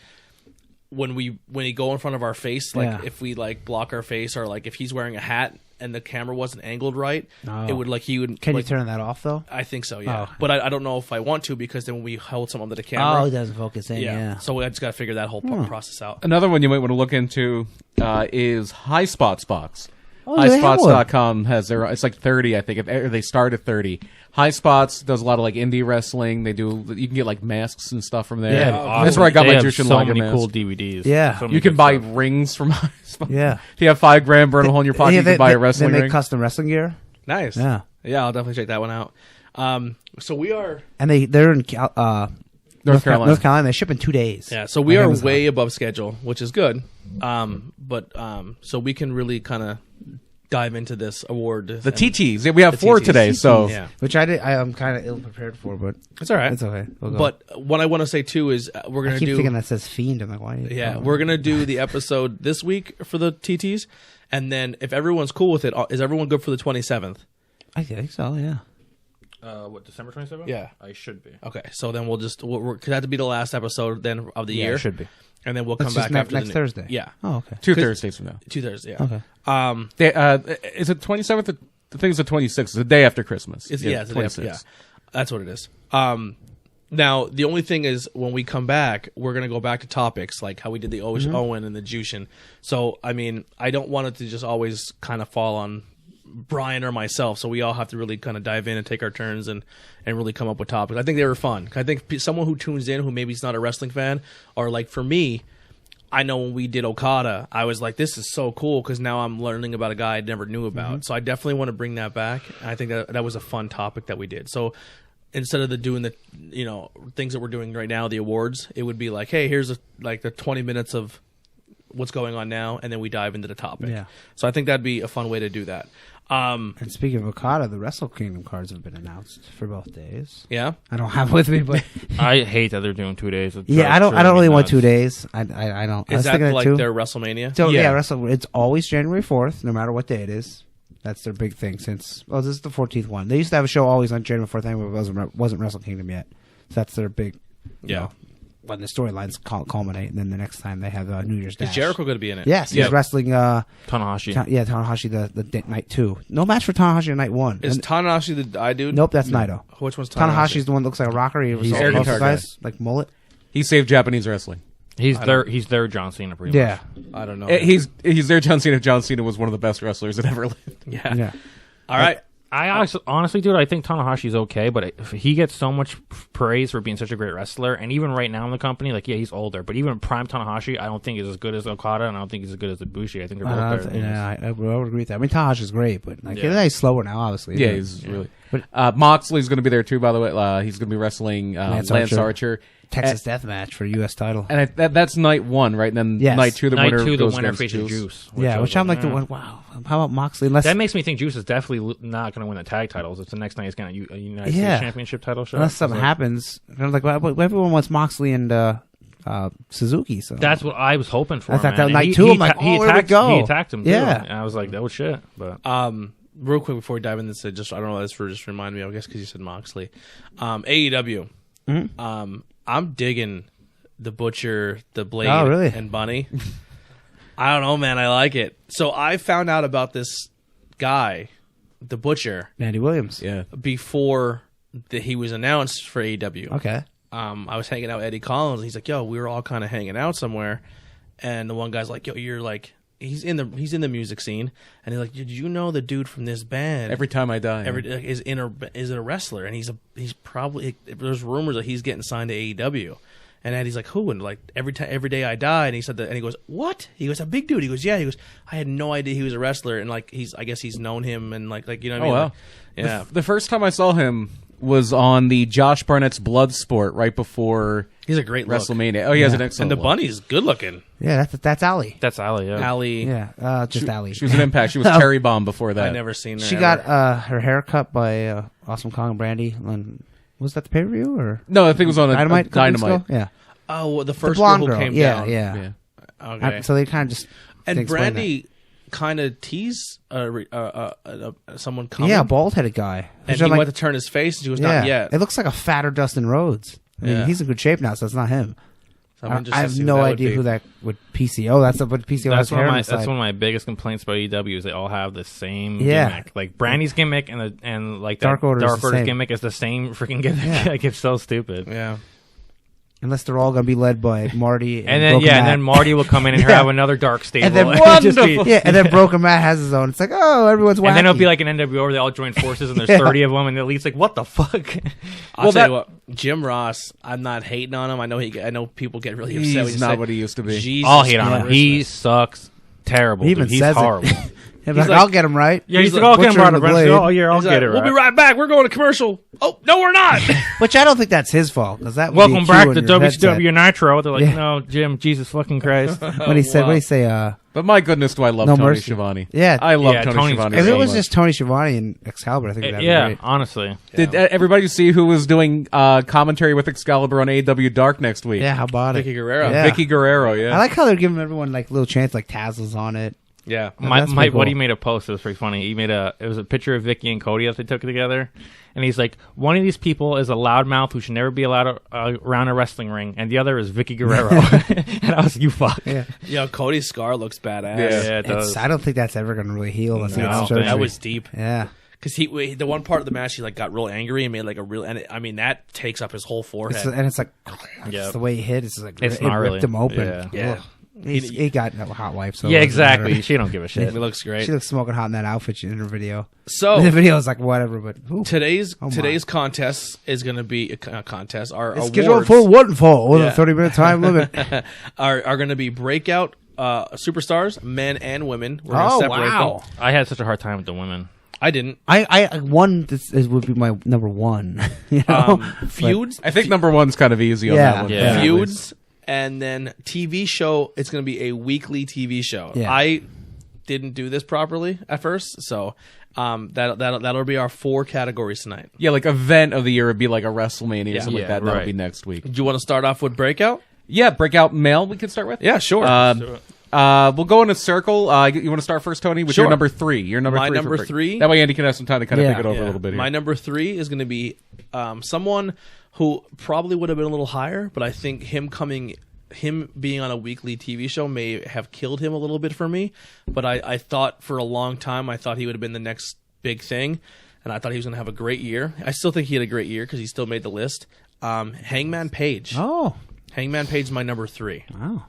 when you go in front of our face, like Yeah. if we like block our face, or like if he's wearing a hat and the camera wasn't angled right, Oh. it would he would. Can like, you turn that off though? I think so, yeah. Oh. But I don't know if I want to, because then when we hold something to the camera, Oh, it doesn't focus in. Yeah. So I just got to figure that whole process out. Another one you might want to look into is High Spots Box. Oh, they have one. Highspots.com has their. It's like 30, I think. They start at 30. High Spots does a lot of like indie wrestling. They do. You can get like masks and stuff from there. Yeah. That's where I got They my have Jushin so Liger many mask. cool DVDs. Yeah. So many You can good buy stuff. rings from High Spots. Yeah. If you have $5 burn a hole in your pocket, you can buy a wrestling They make ring. custom wrestling gear, Nice. Yeah. Yeah, I'll definitely check that one out. So we are. and they're in North Carolina. North Carolina. They ship in 2 days. Yeah, so we On are Amazon. way above schedule, which is good. But so we can really kind of dive into this award. The TTs. Yeah, we have 4 TTs. today, so Yeah, Which I'm kind of ill prepared for, but it's all right. it's okay. We'll go. But what I want to say too is we're I gonna keep do. thinking that says fiend. I'm like, why? Yeah, oh. we're gonna do the episode this week for the TTs, and then if everyone's cool with it, is everyone good for the 27th? I think so. Yeah. What, December 27th? Yeah. I should be. Okay, so then we'll just cause that to be the last episode then of the year, it should be. and then we'll That's come just back next after the new- Thursday. Yeah, Oh, okay. 2 Thursdays from now. 2 Thursdays. Yeah. Okay. Is it 27th? The thing's the 26th. It's the day after Christmas. It's, yeah, it's the day after- 26th. yeah, that's what it is. Now the only thing is when we come back, we're gonna go back to topics like how we did the Owen and the Jushin. So I mean, I don't want it to just always kind of fall on Brian or myself. So we all have to really kind of dive in and take our turns and really come up with topics. I think they were fun. I think someone who tunes in who maybe is not a wrestling fan, or like for me, I know when we did Okada, I was like, this is so cool because now I'm learning about a guy I never knew about. So I definitely want to bring that back. And I think that was a fun topic that we did. So instead of doing the things that we're doing right now, the awards, it would be like, hey, here's the 20 minutes of what's going on now, and then we dive into the topic. Yeah. So I think that'd be a fun way to do that. And speaking of Okada, the Wrestle Kingdom cards have been announced for both days. Yeah. I don't have it with me, but I hate that they're doing 2 days. It yeah, I don't drives me really want nuts. 2 days. I don't. I Is was that thinking like too. their WrestleMania? So Yeah. Wrestle. It's always January 4th, no matter what day it is. That's their big thing since. Well, this is the 14th one. They used to have a show always on January 4th, anyway, but it wasn't Wrestle Kingdom yet. So that's their big. You know, when the storylines culminate, and then the next time they have New Year's Dash. Is Jericho going to be in it? Yes, he's Yep. wrestling. Tanahashi. Tanahashi the night 2. No match for Tanahashi on night 1. Is And- Tanahashi the I dude? nope, that's Naito. Which one's Tanahashi? Tanahashi's the one that looks like a rocker. He was He's all air guitar muscles, like mullet. He saved Japanese wrestling. He's their John Cena pretty Yeah, I don't know. He's there. John Cena. John Cena was one of the best wrestlers that ever lived. Yeah. yeah. All right. I honestly, dude, I think Tanahashi's okay, but if he gets so much praise for being such a great wrestler, and even right now in the company, like, yeah, he's older, but even prime Tanahashi, I don't think is as good as Okada, and I don't think he's as good as Ibushi. I think they're both better than I would agree with that. I mean, Tanahashi's great, but like, Yeah. he's slower now, obviously. Yeah, he's really. But- Moxley's going to be there too. By the way, he's going to be wrestling Lance Lance Archer. Archer. Texas Death Match for U.S. title. And that's night 1, right? And then Yes. night 2, the Night winner 2, the goes winner against faces Juice. Juice. Yeah, I which was I'm like eh. the one. Wow, how about Moxley? Unless That makes me think Juice is definitely not going to win the tag titles. If the next night he's going to a United States Championship title shot. unless something Like, happens, I'm like, well, everyone wants Moxley and Suzuki. So That's what I was hoping for. I thought man. that And night he- two, he I'm like, he oh, here we attacked, go. He attacked him. Too. Yeah. And I was like, oh shit. But Real quick before we dive into this, I don't know. This for just remind me. I guess because you said Moxley, AEW. I'm digging the Butcher, the Blade, Oh, really? and Bunny. I don't know, man. I like it. So I found out about this guy, the Butcher, Mandy Williams. Yeah. before he was announced for AEW. Okay. I was hanging out with Eddie Collins. And he's like, "Yo, we were all kind of hanging out somewhere," and the one guy's like, "Yo, you're like." He's in the music scene, and he's like, "Did you know the dude from this band? Every time I die. is a wrestler, and he's probably there's rumors that he's getting signed to AEW." And Eddie's like, "Who?" And like every day I die, and he said that, and he goes, "What?" He goes, "A big dude." He goes, "Yeah." He goes, "I had no idea he was a wrestler," and like I guess he's known him, and like you know what I Oh, mean? wow. Like, yeah, The first time I saw him was on the Josh Barnett's Bloodsport right before he's a great look. WrestleMania. Oh, he has an And excellent the look. bunny's good looking. Yeah, that's Ali. that's Ali. Yeah. Allie, Yeah, just Ali. She was an Impact. She was Cherry Bomb before that. I never seen her. She ever. got her hair cut by Awesome Kong and Brandy. Was that the pay per view or No, I think it was on a Dynamite? a couple weeks Dynamite. ago? Yeah, oh the the first blonde girl girl. who came Yeah, down. yeah. Okay. So they kind of just And explain Brandy kind of teased someone that. coming. Yeah, bald headed guy. and Which he I'm like, went to turn his face, and she was yeah, not yet. it looks like a fatter Dustin Rhodes. I mean, Yeah. he's in good shape now, so it's not him. So I'm interested I to have see no what that idea would be. who that would PCO. That's what PCO has That's one hair of on my the side. that's one of my biggest complaints about EW is they all have the same Yeah. gimmick. Like Brandy's gimmick and like that Dark Order's the same. gimmick is the same freaking gimmick. Yeah. Like it's so stupid. Yeah. Unless they're all going to be led by Marty and, And then Broken and Matt. then Marty will come in and Yeah. have another dark stable. And then it'll just be- yeah, and then Broken Matt has his own. It's like, oh, everyone's wacky. and then it'll be like an NWO where they all join forces and there's Yeah. 30 of them and the elite's like, what the fuck? I'll Well, tell that- you what, Jim Ross. I'm not hating on him. I know people get really upset. when He's you not say, what he used to be. Jesus I'll hate on him. Christmas. He sucks terrible. He even dude. He's says horrible. it. He's like, I'll get him right. Yeah, he's like, like oh, get him Butcher right. and the Brent's Blade. like, oh, yeah, I'll He's get like, it we'll right. be right back. We're going to commercial. Oh no, we're not. Which I don't think that's his fault. Because that would Welcome be a back cue to on your headset. WCW Nitro. They're like, Yeah. no, Jim, Jesus fucking Christ. When he said, wow. what did he say? But my goodness, do I love No Tony mercy. Schiavone. Yeah. I love Yeah, Tony Tony's Schiavone. great. If so it was much. just Tony Schiavone and Excalibur, I think that'd be Yeah, great. honestly. Did everybody see who was doing commentary with Excalibur on AEW Dark next week? Yeah, how about Vicky it? Guerrero. Yeah. Vicky Guerrero, yeah. I like how they're giving everyone like little chance, like Taz was on it. Yeah. That's My pretty buddy cool. made a post that was pretty funny. It was a picture of Vicky and Cody that they took together, and he's like, one of these people is a loudmouth who should never be allowed around a wrestling ring, and the other is Vicky Guerrero. And I was like, you fuck. Yeah. Yo, Cody's scar looks badass. Yeah, it does. I don't think that's ever going to really heal. Unless he No, gets I don't surgery. think- That was deep. Yeah. Because the one part of the match, he like got real angry and made like a real. And I mean, that takes up his whole forehead. And it's like, Yep. it's the way he hit. It's like It's it gnarly. ripped him open. Yeah. yeah. Ugh. He got a hot wife. So yeah, it doesn't matter. exactly. She don't give a shit. It looks great. She looks smoking hot in that outfit in her video. So the video is like whatever, but ooh. today's Oh, my. today's contest is going to be a contest. Our It's scheduled awards for one fall with Yeah. a 30-minute time limit. are going to be breakout superstars, men and women. We're going to Oh separate wow! them. I had such a hard time with the women. I didn't. I won. Would be my number one. You know? Feuds, I think number one's kind of easy on Yeah. that one. Yeah. feuds, and then TV show. It's going to be a weekly TV show. Yeah. I didn't do this properly at first, so that'll be our 4 categories tonight. Yeah, like event of the year would be like a WrestleMania or something like Yeah, that. That'll right. be next week. Do you want to start off with breakout? Yeah, breakout male we can start with? Yeah, sure. We'll go in a circle. You want to start first, Tony, with Sure. your number 3. Your number My 3. number for 3? That way Andy can have some time to kind of Yeah. think it over Yeah. a little bit here. My number 3 is going to be someone who probably would have been a little higher, but I think him being on a weekly TV show may have killed him a little bit for me. But I thought for a long time, I thought he would have been the next big thing, and I thought he was going to have a great year. I still think he had a great year because he still made the list. Hangman Page. Oh Hangman Page is my number 3. wow.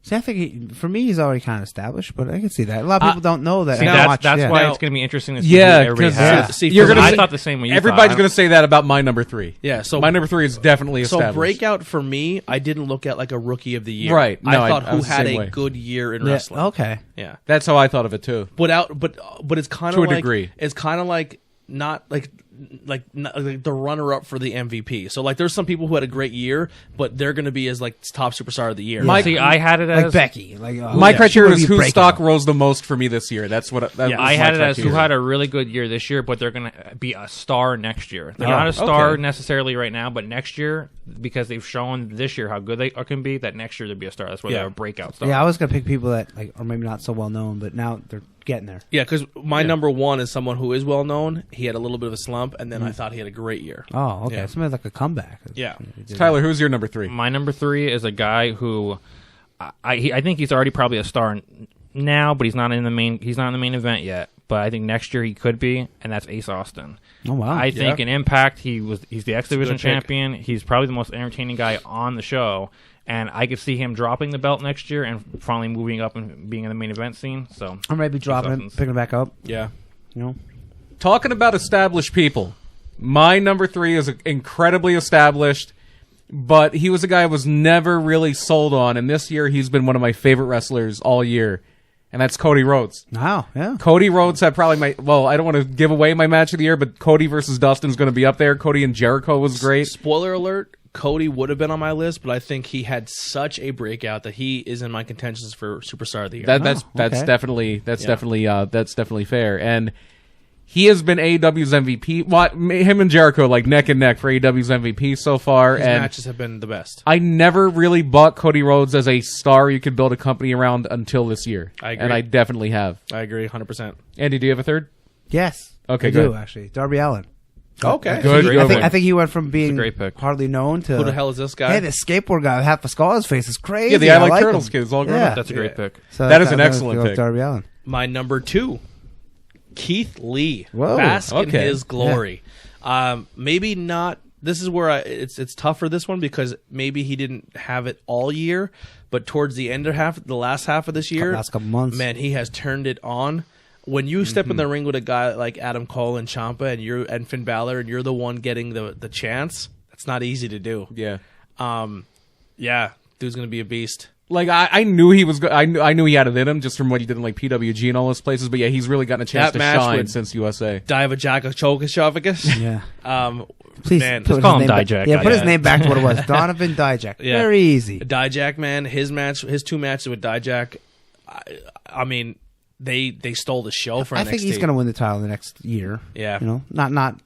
See, I think for me, he's already kind of established, but I can see that. A lot of people don't know that. See, how much, that's yeah. why Now- it's going to be interesting to see Yeah, who everybody 'cause, has. see, you're for gonna me- I thought the same way you Everybody's thought. going to say that about my number 3. Yeah, so my number 3 is definitely So established. breakout for me, I didn't look at like a rookie of the year. Right. No, I thought I who was the had same a way. good year in Yeah, wrestling. okay. Yeah. That's how I thought of it too. But it's kind To of a like degree. it's kind of like not like the runner up for the MVP. So like there's some people who had a great year, but they're going to be as like top superstar of the year. My- See, I had it Like as Becky. Like My criteria would is be whose stock breakout. rose the most for me this year. That's what. That Yeah, was I my had it as who criteria. had a really good year this year, but they're going to be a star next year. They're Oh, not a star okay. necessarily right now, but next year, because they've shown this year how good they can be, that next year they'll be a star. That's why Yeah. they're a breakout star. Yeah, I was gonna pick people that like are maybe not so well known, but now they're getting there. Yeah, because my number 1 is someone who is well known. He had a little bit of a slump, and then I thought he had a great year. Oh, okay. Yeah. Something like a comeback. Yeah. Tyler, who's your number 3? My number 3 is a guy who I think he's already probably a star now, but he's not in the main event yet. But I think next year he could be, and that's Ace Austin. Oh wow. I think in Impact he's the X Division good pick. champion. He's probably the most entertaining guy on the show, and I could see him dropping the belt next year and finally moving up and being in the main event scene. So or maybe dropping it, Austin's. picking it back up. Yeah. You know. Talking about established people, my number 3 is incredibly established, but he was a guy I was never really sold on, and this year he's been one of my favorite wrestlers all year, and that's Cody Rhodes. Wow. Yeah. Cody Rhodes had probably I don't want to give away my match of the year, but Cody versus Dustin's going to be up there. Cody and Jericho was great. Spoiler alert, Cody would have been on my list, but I think he had such a breakout that he is in my contentions for Superstar of the Year. That's okay. definitely fair, and he has been AEW's MVP. Him and Jericho like neck and neck for AEW's MVP so far, His and matches have been the best. I never really bought Cody Rhodes as a star you could build a company around until this year. I agree. And I definitely have. I agree 100%. Andy, do you have a third? Yes. Okay, I good. do actually. Darby Allin. Okay. Good. great I one. think he went from being great pick. hardly known to Who the hell is this guy? Hey, this skateboard guy with half a skull on his face is crazy. Yeah, the I Like him. Turtles kid is all grown Yeah. up. that's a great pick. So That is an I'm gonna excellent go with pick. Darby Allin. My number 2, Keith Lee. Whoa. Bask in Okay. his glory. Maybe not. This is where it's tough for this one because maybe he didn't have it all year, but towards the end of the last half of this year, Last couple months. man, he has turned it on. When you step in the ring with a guy like Adam Cole and Ciampa and Finn Balor, and you're the one getting the chance, that's not easy to do. Yeah. Yeah, dude's gonna be a beast. Like I knew he was. I knew he had it in him just from what he did in like PWG and all those places. But yeah, he's really gotten a chance That to match shine with- since USA. Divajakochokesophagus. Yeah. Please Man, put just his call him name back- Dijak. Yeah, put his Yeah. name back to what it was. Donovan Dijak. Yeah. Very easy. Dijak, man, his 2 matches with Dijak, I mean, they stole the show for I NXT. think he's going to win the title in the next year. Yeah. You know, not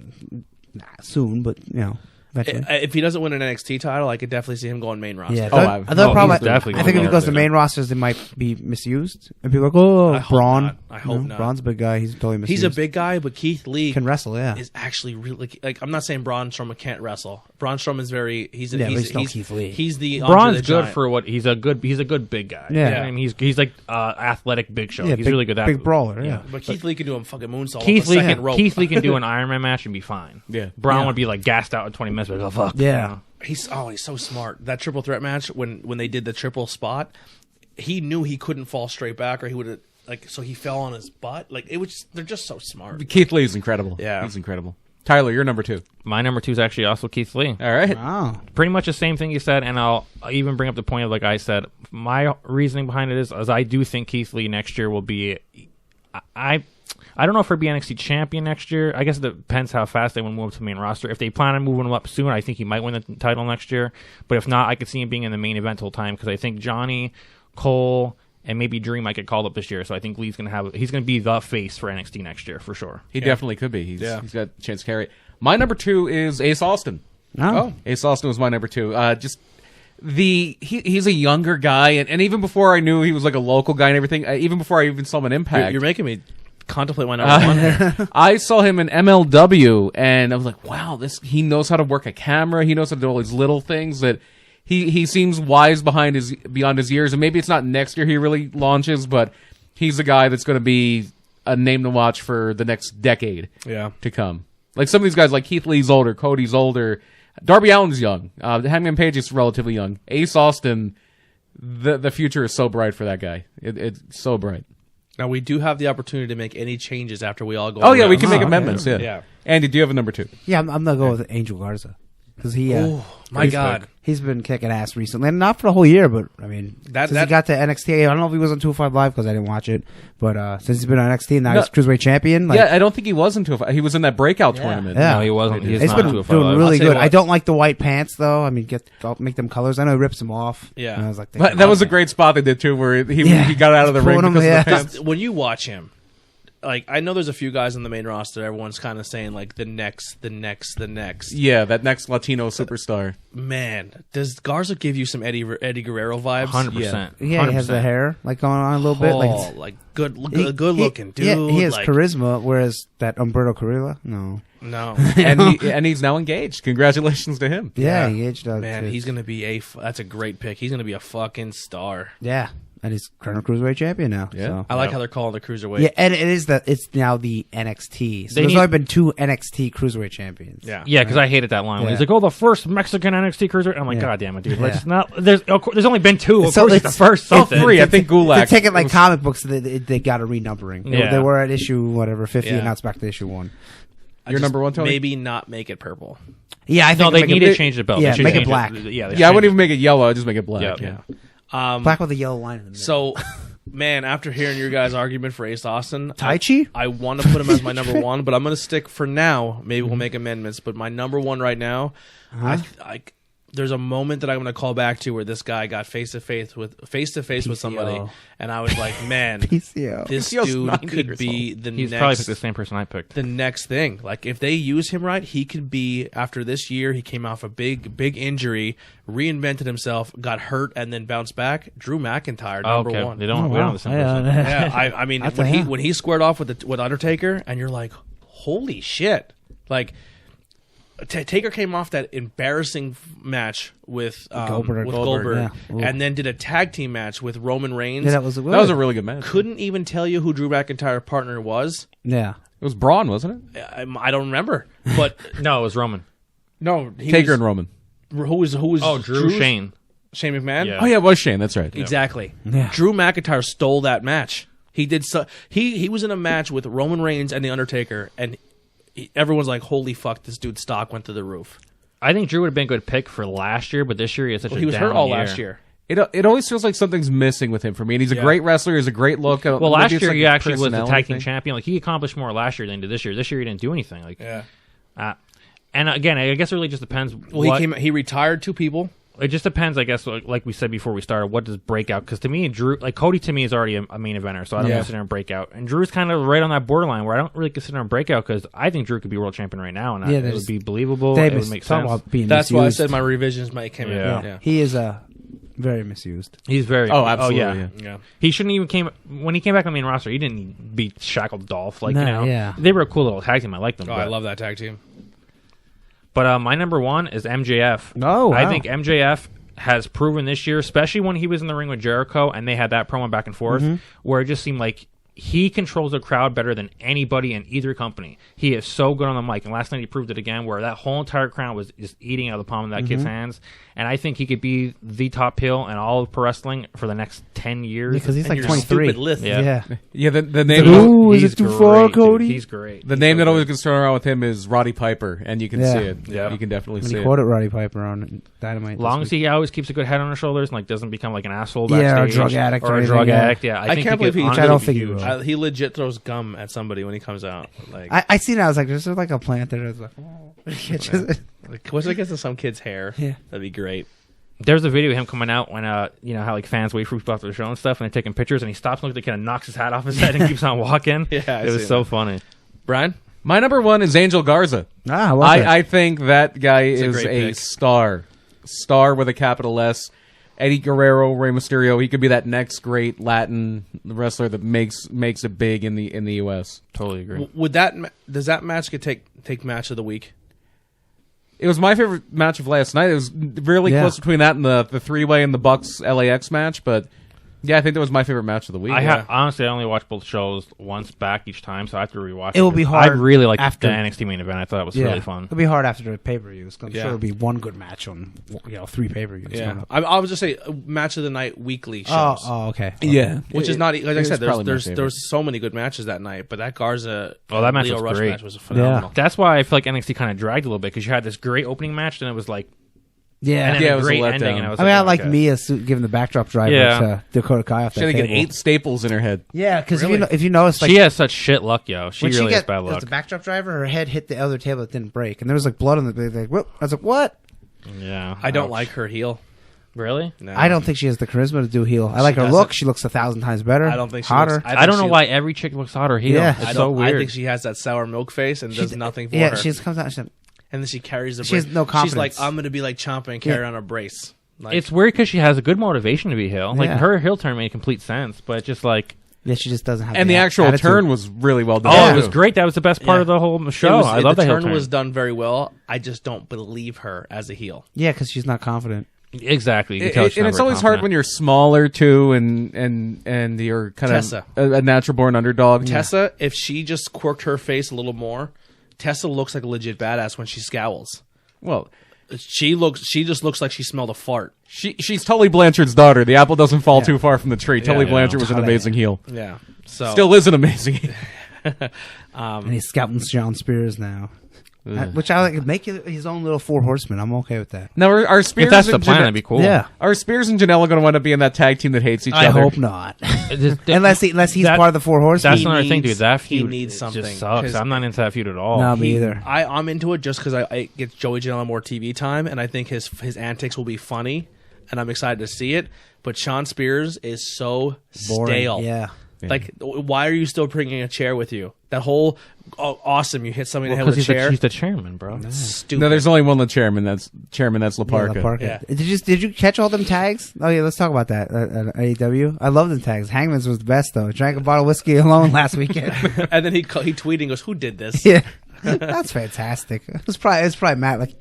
soon, but you know, eventually. If he doesn't win an NXT title, I could definitely see him going main roster. Yeah, Oh, they'll probably. he's definitely I think if gonna it goes go to there. main rosters, they might be misused, and people are like, "Oh, I hope Braun." not. I hope not. Braun's a big guy. He's totally misused. He's a big guy, but Keith Lee Can wrestle, yeah. is actually really like. I'm not saying Braun Strowman can't wrestle. Braun Strowman is very. He's Yeah, but he's still Keith Lee. He's the Andre Braun's the good Giant. for what he's a good big guy. Yeah. I mean, he's like athletic big show. Yeah, he's big- really good at big brawler. Yeah. But Keith Lee can do a fucking moonsault Keith off the Lee, second rope. Keith Lee can do an Iron Man match and be fine. Yeah. Braun Yeah. would be like gassed out in 20 minutes. Like, oh fuck. Yeah. You know? He's so smart. That triple threat match when they did the triple spot, he knew he couldn't fall straight back, or he would have so he fell on his butt. Like it was, they're just so smart. Keith Lee is incredible. Yeah. He's incredible. Tyler, you're number 2. My number 2 is actually also Keith Lee. All right. Wow. Pretty much the same thing you said, and I'll even bring up the point of, like I said, my reasoning behind it is I do think Keith Lee next year will be. I don't know if he'll be NXT champion next year. I guess it depends how fast they want to move him to the main roster. If they plan on moving him up soon, I think he might win the title next year. But if not, I could see him being in the main event whole time because I think Johnny, Cole, and maybe Dream might get called up this year. So I think Lee's going to be the face for NXT next year for sure. He definitely could be. He's got a chance to carry it. My number 2 is Ace Austin. Oh. Ace Austin was my number 2. He's a younger guy, and even before I knew he was like a local guy and everything, even before I even saw him in Impact, You're making me contemplate my number 1 there. I saw him in MLW, and I was like, wow, he knows how to work a camera. He knows how to do all these little things that he seems wise beyond his years. And maybe it's not next year he really launches, but he's a guy that's going to be a name to watch for the next decade to come. Like some of these guys, like Keith Lee's older, Cody's older, Darby Allin's young, Hangman Page is relatively young. Ace Austin, the future is so bright for that guy. It's so bright. Now we do have the opportunity to make any changes after we all go. Oh yeah, we can around. make amendments. Yeah. Yeah. Andy, do you have a number 2? Yeah, I'm gonna go with Angel Garza because he. My God. He's been kicking ass recently, and not for the whole year, but I mean, since he got to NXT, I don't know if he was on 205 Live because I didn't watch it, but since he's been on NXT, now he's Cruiserweight champion. Like, Yeah, I don't think he was in 205. He was in that breakout tournament. Yeah. No, he wasn't. He's He's not been 205 doing Live. really I'll tell you good. what. I don't like the white pants though. I mean, make them colors. I know he rips them off. Yeah. And I was like, But that was a great spot they did too, where he got out of the ring Pulling him, because yeah. of the pants. When you watch him, like I know there's a few guys on the main roster. Everyone's kind of saying like the next. Yeah, that next Latino superstar. Man, does Garza give you some Eddie Guerrero vibes? 100%. Yeah, he has the hair like going on a little bit. Like good he- looking dude. Yeah, he has like, charisma, whereas that Umberto Carrilla, no. No, and he's now engaged. Congratulations to him. Yeah, he aged out. man, too. he's gonna be that's a great pick. He's gonna be a fucking star. Yeah, and he's current Cruiserweight champion now. Yeah. So. I like how they're calling the cruiserweight. Yeah, and it's now the NXT. So They there's need- only been 2 NXT Cruiserweight champions. yeah. Yeah, because I hated that line. When Yeah. he's like, "Oh, the first Mexican NXT cruiser." I'm like, Yeah. "God damn it, dude! Yeah. Let's not." There's only been 2. Of So course, it's the it's- first it's something. 3. I think Gulak. They take it like comic books. They got a renumbering. Yeah. They were at issue whatever 50, Yeah. and now it's back to issue 1. Your number 1, Tony? Maybe not make it purple. Yeah, I think No, they make need it to change the belt. yeah, They should make it change black. Yeah, Yeah, I wouldn't even make it yellow. I'd just make it black. Yeah. black with a yellow line in the middle. So, man, after hearing your guys' argument for Ace Austin, Tai Chi? I want to put him as my number 1, but I'm going to stick for now. Maybe we'll make amendments, but my number 1 right now, there's a moment that I'm going to call back to where this guy got face to face with somebody, and I was like, man, PCO. this PCO's dude 90 could years be the He's probably next. picked the same person I picked. The next thing, like if they use him right, he could be. After this year, he came off a big injury, reinvented himself, got hurt, and then bounced back. Drew McIntyre, number okay. 1. They don't. We don't have the same person. Yeah, I mean, That's when he squared off with Undertaker, and you're like, holy shit! Like, Taker came off that embarrassing match with Goldberg. Goldberg, Yeah. Ooh. and then did a tag team match with Roman Reigns. Yeah, that was That was a really good match. Couldn't even tell you who Drew McIntyre's partner was. Yeah. It was Braun, wasn't it? I don't remember, but No, it was Roman. no, Taker and Roman. Who was Oh, Drew Shane. Shane McMahon. Yeah. Oh yeah, it was Shane. That's right. Exactly. Yeah. Drew McIntyre stole that match. He did so. He was in a match with Roman Reigns and the Undertaker, and everyone's like, "Holy fuck, this dude's stock went through the roof." I think Drew would have been a good pick for last year, but this year he had such Well, a he was down hurt all year. last year. It always feels like something's missing with him for me. And he's a Yeah. great wrestler. He's a great look. Well, Maybe last it's year like he a actually was the personality tag team thing. champion. Like he accomplished more last year than he did this year. This year he didn't do anything. Like, Yeah. and again, I guess it really just depends. Well, he retired 2 people. It just depends, I guess. Like we said before we started, what does breakout? Because to me, Drew, like Cody, to me is already a main eventer, so I don't consider him breakout. And Drew's kind of right on that borderline where I don't really consider him breakout because I think Drew could be world champion right now, and Yeah, it would be believable. It would make talk sense. about being That's why I misused. said my revisions might come Yeah. in. Yeah. He is very misused. He's very. Oh, absolutely. yeah. Yeah. He shouldn't even when he came back on the main roster. He didn't beat Shackled Dolph. Like No, you know, yeah. they were a cool little tag team. I liked them. Oh, I love that tag team. But my number 1 is MJF. Oh, wow. I think MJF has proven this year, especially when he was in the ring with Jericho and they had that promo back and forth, where it just seemed like he controls the crowd better than anybody in either company. He is so good on the mic, and last night he proved it again, where that whole entire crowd was just eating out of the palm of that kid's hands. And I think he could be the top heel in all of pro wrestling for the next 10 years. Because he's And like your 23. stupid list. Yeah. Yeah, the name. Ooh, is He's it too far, great, dude. Cody? He's great. The name that always gets thrown around with him is Roddy Piper, and you can Yeah. see it. Yeah. You can definitely When see he it. quoted Roddy Piper on Dynamite. Long as this week. he always keeps a good head on his shoulders and like doesn't become like an asshole Yeah, or a backstage, drug addict or or a anything, drug yeah. addict. Yeah, I think can't believe could he. honestly I don't be think he huge. will. He legit throws gum at somebody when he comes out. Like, I seen it. I was like, there's like a plant there. I was like, oh. once it gets to some kid's hair, Yeah. that'd be great. There's a video of him coming out when you know how like fans wait for people after the show and stuff, and they're taking pictures, and he stops and looks, kind of knocks his hat off his head and keeps on walking. Yeah, it was so funny. Brian, My number one is Angel Garza. I love that. I think that guy a is great a pick. star with a capital S. Eddie Guerrero, Rey Mysterio, he could be that next great Latin wrestler that makes it big in the U.S. Totally agree. would does that match get take match of the week? It was my favorite match of last night. It was really Yeah. close between that and the 3-way and the Bucks LAX match, but yeah, I think that was my favorite match of the week. Honestly, I only watched both shows once back each time, so I have to rewatch it. It will be 'cause hard I really liked after- the NXT main event. I thought it was really fun. It'll be hard after the pay-per-views. I'm Yeah. sure it'll be one good match on 3 pay-per-views. Yeah, I would just say match of the night weekly Oh, shows. okay. yeah, Which is not like I it's said. probably my There's favorite. so many good matches that night, but that Garza That match Leo was Rush great. match was phenomenal. That's why I feel like NXT kind of dragged a little bit, because you had this great opening match, and it was like, Yeah. and then Yeah, it a was a great letdown. ending. And I was I mean, I like okay. Mia giving the backdrop driver Yeah. to Dakota Kai off She that had to table. get 8 staples in her head. Yeah, because Really? if you notice, like She has such shit luck, yo. She when really has it bad was luck. the backdrop driver, her head hit the other table that didn't break, and there was like blood on the. Like, whoop! I was like, what? Yeah, I don't ouch. like her heel. Really. No. I don't think she has the charisma to do heel. I like her doesn't. look. She looks 1,000 times better. I don't think she hotter. looks- I don't know she- why every chick looks hotter heel. Yeah. It's I so don't. weird. I think she has that sour milk face and does nothing for yeah, her. she just comes out. She's like, and then she carries the. She has brace. no She's confidence. like, I'm gonna be like Ciampa and carry Yeah. on a brace. Like, It's weird because she has a good motivation to be heel. Like Yeah. her heel turn made complete sense, but just like, yeah, she just doesn't have. And the actual attitude. turn was really well done. oh, too. it was great. That was the best part Yeah. of the whole it show. was- I love the the heel turn was done very well. I just don't believe her as a heel. Yeah, because she's not confident. Exactly. You can tell she's And not it's very always hard confident. when you're smaller too, and you're kind Tessa. of a natural born underdog. Tessa, if she just quirked her face a little more, Tessa looks like a legit badass when she scowls. Well, She just looks like she smelled a fart. she's Tully Blanchard's daughter. The apple doesn't fall too far from the tree. Tully yeah. Blanchard was an Tully. amazing heel. Yeah. So Still is an amazing heel. And he's scouting John Spears now, which I like. Make his own little 4 horsemen. I'm okay with that. Now, are Spears If that's the and plan, Janelle- that'd be cool. Yeah, Are Spears and Janela going to wind up being that tag team that hates each I other? hope not. Just- unless he's that- part of the 4 horsemen. That's He another thing, needs- dude. That he feud needs it something, just sucks. 'cause- I'm not into that feud at all. No, me either. I'm into it just because I get Joey Janela more TV time, and I think his antics will be funny, and I'm excited to see it. But Sean Spears is so Boring. stale. Yeah. Like, why are you still bringing a chair with you? That whole awesome, you hit somebody in the head Because with a chair. he's the chairman, bro. Stupid. No, there's only one chairman. That's Laparca. Yeah, Laparca. Yeah. Did you catch all them tags? Oh yeah, let's talk about that at AEW. I love them tags. Hangman's was the best though. Drank a bottle of whiskey alone last weekend. And then he tweeted and goes, "Who did this?" Yeah, that's fantastic. It's probably Matt. Like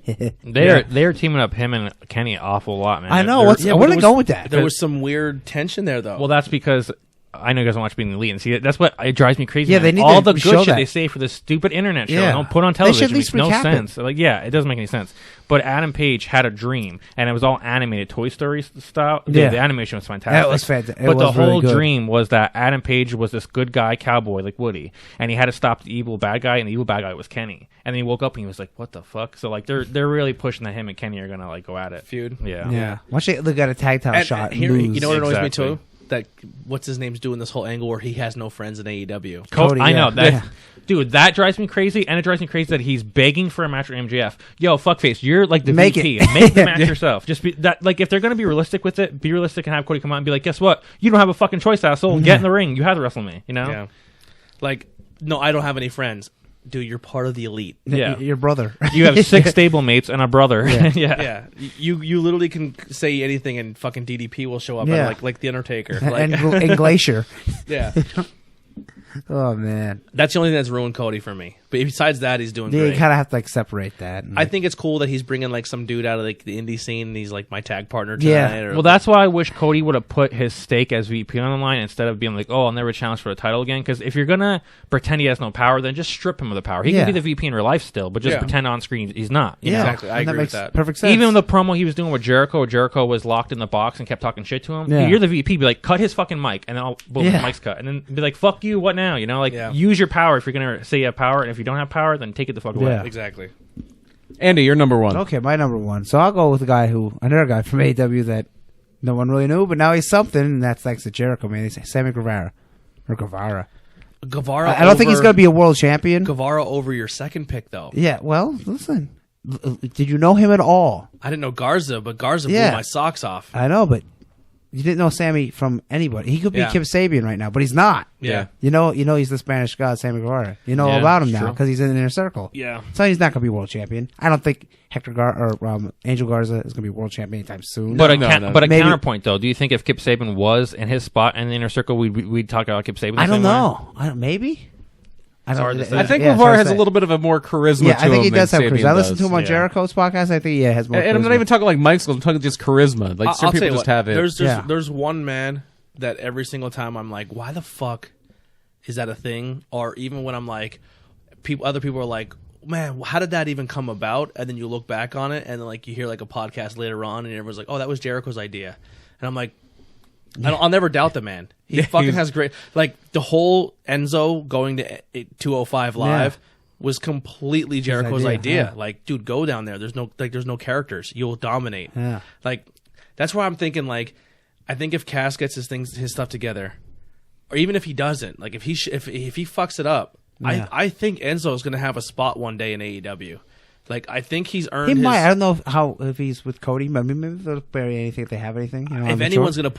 They're teaming up him and Kenny an awful lot, man. I know. They're- Where are they going with that? There was some weird tension there, though. Well, that's because I know you guys don't watch Being the Elite, and see that's what it drives me crazy. Yeah, man. they need all to the show good shit that. they say for this stupid internet show. Yeah. Don't put on They should television. at least Makes no recap it. sense. Like, yeah, it doesn't make any sense. But Adam Page had a dream, and it was all animated Toy Story style. Dude, Yeah. the animation was fantastic. That was fantastic. It But the was really whole good. dream was that Adam Page was this good guy cowboy like Woody, and he had to stop the evil bad guy, and the evil bad guy was Kenny. And then he woke up and he was like, "What the fuck?" So like they're really pushing that him and Kenny are gonna like go at it. Feud. Yeah. yeah. Watch it. Look at a tag title And shot. here, lose. you know what annoys me Exactly. too? That what's his name's doing this whole angle where he has no friends in AEW. Cody, I yeah. know that, Yeah. dude. That drives me crazy, and it drives me crazy that he's begging for a match with MJF. Yo, fuckface, you're like the Make VP. it. Make the match yourself. Just be that. Like, if they're gonna be realistic with it, be realistic and have Cody come out and be like, "Guess what? You don't have a fucking choice, asshole. Get in the ring. You have to wrestle me." You know? Yeah. Like, no, I don't have any friends. Dude, you're part of the elite. Yeah. Your brother. You have 6 stable mates and a brother. Yeah. Yeah. Yeah, you literally can say anything and fucking DDP will show up. Yeah. Like the Undertaker. and, Like, and Glacier. yeah, Oh man. that's the only thing that's ruined Cody for me. But besides that, he's doing You great. kind of have to like separate that. And, I like, think it's cool that he's bringing like some dude out of like the indie scene, and he's like my tag partner tonight. Yeah. Or, Well, that's why I wish Cody would have put his stake as VP on the line instead of being like, "Oh, I'll never challenge for the title again." Because if you're gonna pretend he has no power, then just strip him of the power. He Yeah. can be the VP in real life still, but just Yeah. pretend on screen he's not. you yeah, know? Exactly. I and agree that with makes that. perfect sense. Even the promo he was doing with Jericho was locked in the box and kept talking shit to him. Yeah. You're the VP. Be like, cut his fucking mic, and then boom, Yeah. the mic's cut, and then be like, fuck you. What now? You know, like Yeah. use your power if you're gonna say you have power, and if you don't have power, then take it the fuck away. Yeah. exactly. Andy, you're number one. Okay, my number one. So I'll go with another guy from AEW that no one really knew, but now he's something, and that's thanks to Jericho, man. He's Sammy Guevara. Or Guevara. Guevara. I don't think he's going to be a world champion. Guevara over your second pick though. Yeah, well, listen. Did you know him at all? I didn't know Garza, but Garza Yeah. blew my socks off. I know, but you didn't know Sammy from anybody. He could be Yeah. Kip Sabian right now, but he's not. Yeah. You know he's the Spanish god, Sammy Guevara. You know Yeah, about him it's now true. because he's in the inner circle. Yeah. So he's not going to be world champion. I don't think Angel Garza is going to be world champion anytime soon. But No, a no. but a Maybe- counterpoint though, do you think if Kip Sabian was in his spot in the inner circle, we'd talk about Kip Sabian? the I don't same way? know. Maybe. I don't. hard to say. I think yeah, it's hard Guevara to has a say. little bit of a more charisma Yeah, to I think him he does than have charisma. Sabian I listened to does. him on Yeah. Jericho's podcast. I think he has more. And I'm not charisma. even talking like Mike's. I'm talking just charisma. Like some I'll tell people you just what, have it. Yeah. There's one man that every single time I'm like, why the fuck is that a thing? Or even when I'm like, other people are like, man, how did that even come about? And then you look back on it, and then like you hear like a podcast later on, and everyone's like, oh, that was Jericho's idea. And I'm like, I'll never doubt the man. He fucking has great. Like the whole Enzo going to 205 live was completely Jericho's idea, idea. Like, dude, go down there. There's no characters. You'll dominate. Yeah. Like that's why I'm thinking like. I think if Cass gets his stuff together, or even if he doesn't, like if he fucks it up, Yeah. I think Enzo is going to have a spot one day in AEW. Like I think he's earned. He his, might. I don't know if he's with Cody. Maybe they'll bury anything if they have anything. You know, If anyone's going to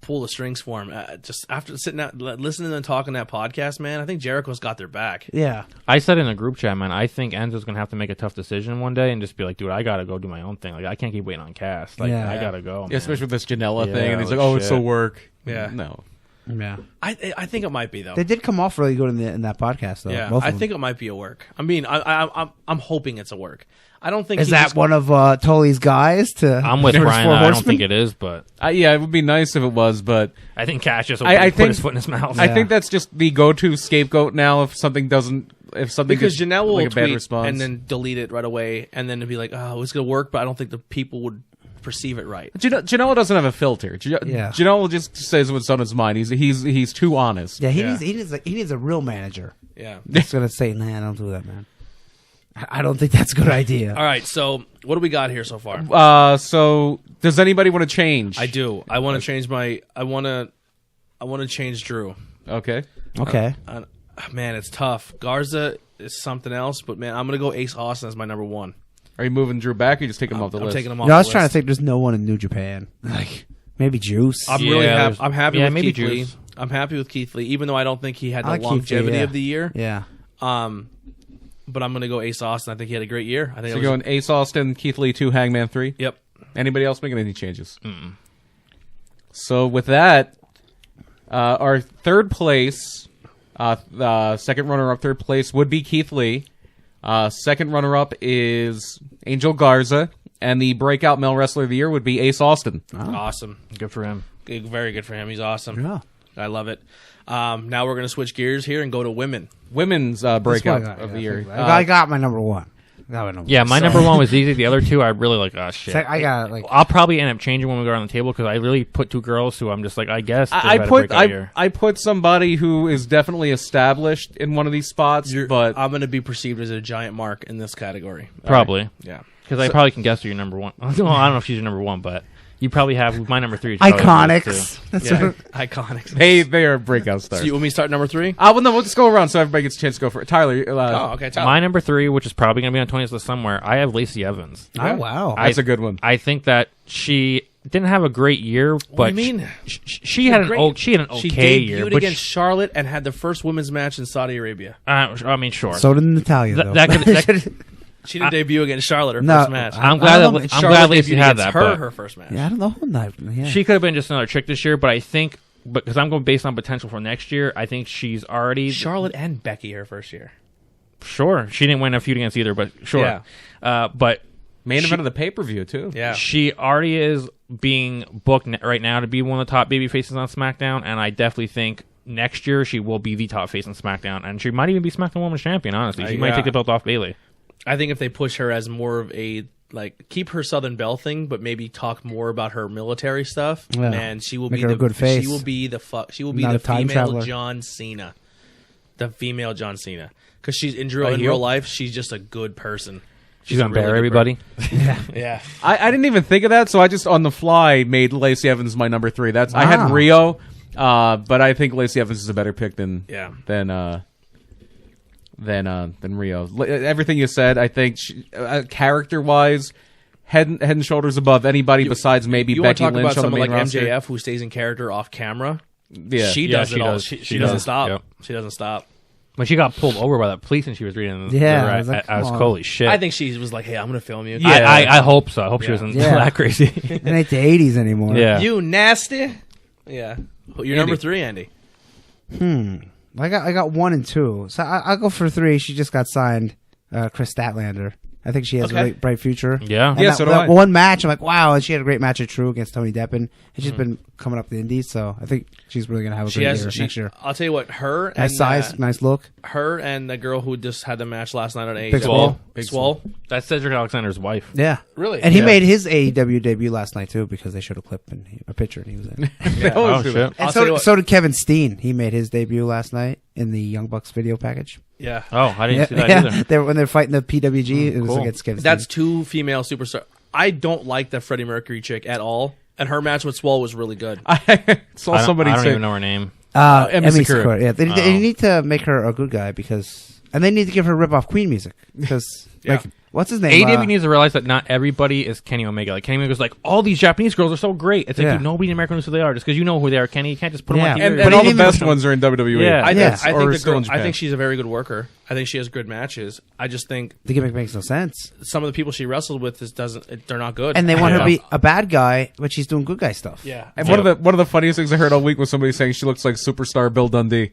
pull the strings for him, just after sitting out, listening to them talk on that podcast, man, I think Jericho's got their back. yeah, I said in a group chat, man, I think Enzo's gonna have to make a tough decision one day and just be like, dude, I gotta go do my own thing. Like I can't keep waiting on Cass. Like Yeah. I gotta go. Yeah, man. especially with this Janela Yeah, thing, and he's like, like "Oh, it's shit. so work." Yeah. No. yeah. I think it might be though. They did come off really good in that podcast, though. Yeah, both of I them. think it might be a work. I mean, I'm hoping it's a work. I don't think Is he that just- one of Tully's guys? To I'm with There's Brian. Four I don't Horsemen? think it is, but Yeah, it would be nice if it was, but I think Cash just I put think- his foot in his mouth. I think that's just the go-to scapegoat now. If something because gets, Janelle will like a bad tweet response, and then delete it right away, and then it'd be like, oh, it's gonna work, but I don't think the people would perceive it right. Janela doesn't have a filter. Yeah. Janela just says what's on his mind. He's too honest. Yeah, Yeah. he needs a real manager. Yeah. That's gonna say, nah, don't do that, man. I don't think that's a good idea. All right. So what do we got here so far? So does anybody want to change? I do. I want to change my. I want to change Drew. Okay. Okay. Man, it's tough. Garza is something else, but man, I'm gonna go Ace Austin as my number one. Are you moving Drew back, or you just taking him off the I'm list? taking him off. No, I was the trying to list. think. There's no one in New Japan. Like maybe Juice. I'm Yeah, really happy. there's- I'm happy yeah, with maybe Keith Lee. Juice. I'm happy with Keith Lee, even though I don't think he had I the like Keith Lee, longevity yeah. of the year. Yeah. But I'm gonna go Ace Austin. I think he had a great year. I think So it you're was, going Ace Austin, Keith Lee 2, Hangman 3? Yep. Anybody else making any changes? So with that, our third place, second runner-up third place would be Keith Lee. Second runner-up is Angel Garza. And the breakout male wrestler of the year would be Ace Austin. Awesome. Good for him. Very good for him. He's awesome. Yeah. I love it. Now we're gonna switch gears here and go to women. Women's That's breakout what I got, of yeah, the year. I got my number one. Yeah, my number one was easy. The other two, I really like. Oh shit! I got like I'll probably end up changing when we go around the table because I really put two girls who I'm just like, I guess they've I had a put breakout year. I put somebody who is definitely established in one of these spots, but I'm gonna be perceived as a giant mark in this category. Probably Yeah. because I probably can guess who your number one. Well, I don't know if she's your number one, but you probably have my number three. is probably yours, Iconics. too. That's Yeah. what, Iconic. they are breakout So stars. you want me to start number 3? Well, no, we'll just go around so everybody gets a chance to go for it. Tyler, Oh, okay. Tell My number three, which is probably going to be on Tony's list somewhere, I have Lacey Evans. oh wow. that's a good one. I think that she didn't have a great year, but do you mean? she had an okay She year. debuted But against Charlotte and had the first women's match in Saudi Arabia. I mean, sure. So did Natalia. Th- though. that could- She didn't debut against Charlotte her No, first match. I'm I glad don't that know, I'm Charlotte glad Lacey debuted had against that. But her first match. yeah, I don't know who that. Yeah. she could have been just another chick this year, but I think because I'm going based on potential for next year, I think she's already Charlotte and Becky her first year. Sure, she didn't win a feud against either, but sure. But Main event of the pay-per-view, too. Yeah. she already is being booked right now to be one of the top baby faces on SmackDown, and I definitely think next year she will be the top face on SmackDown, and she might even be SmackDown Women's Champion, honestly. She might yeah. take the belt off Bayley. I think if they push her as more of a keep her Southern Belle thing, but maybe talk more about her military stuff, Yeah. man, she will Make be her a good face. She will be Not the a time female traveler. John Cena. The female John Cena. Because she's in real heel? life, she's just a good person. She's going to a really bury good everybody. Yeah. I didn't even think of that, so I just on the fly made Lacey Evans my number 3. I had Wow. Rio, but I think Lacey Evans is a better pick than Rio. Everything you said, I think character wise, head and shoulders above anybody besides maybe You want to Becky talk Lynch about on the someone main like roster. MJF who stays in character off camera? Yeah. She Yeah, does she it all. does. She She doesn't does. stop. Yep. She doesn't stop. When she got pulled over by that police and she was reading Yeah, the I was like, I was come on. holy shit. I think she was like, hey, I'm going to film you. Yeah, I hope so. I hope she wasn't Yeah. that crazy. It ain't the 80s anymore. Yeah. You nasty. Yeah. You're number 3, Andy. I got 1 and 2. So I'll go for 3. She just got signed, Chris Statlander. I think she has a Okay. really bright future. Yeah. And Yeah, that, so do that I. one match, I'm like, wow. And she had a great match at True against Tony Deppen. And she's been coming up the Indies, so I think she's really gonna have a She great has year next year. I'll tell you what, her and Nice size, nice look. her and the girl who just had the match last night on AEW. Big Swole. Big Swole. That's Cedric Alexander's wife. Yeah, Really? And he Yeah. made his AEW debut last night too because they showed a clip and a picture and he was in. Oh, shit. And I'll tell you what- so did Kevin Steen. He made his debut last night in the Young Bucks video package. Yeah. Oh, I didn't see that yeah. either. When they're fighting the PWG, it was cool. against Kevin That's Steen. 2 female superstars. I don't like the Freddie Mercury chick at all. And her match with Swole was really good. I saw somebody I don't say even know her name. Emi Emi Sakura. Sakura. Yeah, they need to make her a good guy because, and they need to give her rip-off Queen music because, Yeah. like, what's his name? AEW needs to realize that not everybody is Kenny Omega. Like Kenny Omega's like, all these Japanese girls are so great. It's like, Yeah. dude, nobody in America knows who they are. Just because you know who they are, Kenny, you can't just put them on Yeah. TV. and But all he the didn't best even- ones are in WWE. Yeah. I Yeah. think Or the still girl, in I Japan. think she's a very good worker. I think she has good matches. I just think the gimmick makes no sense, some of the people she wrestled with they're not good. and they want her to Yeah. be a bad guy, but she's doing good guy stuff. Yeah. And one of the funniest things I heard all week was somebody saying she looks like superstar Bill Dundee.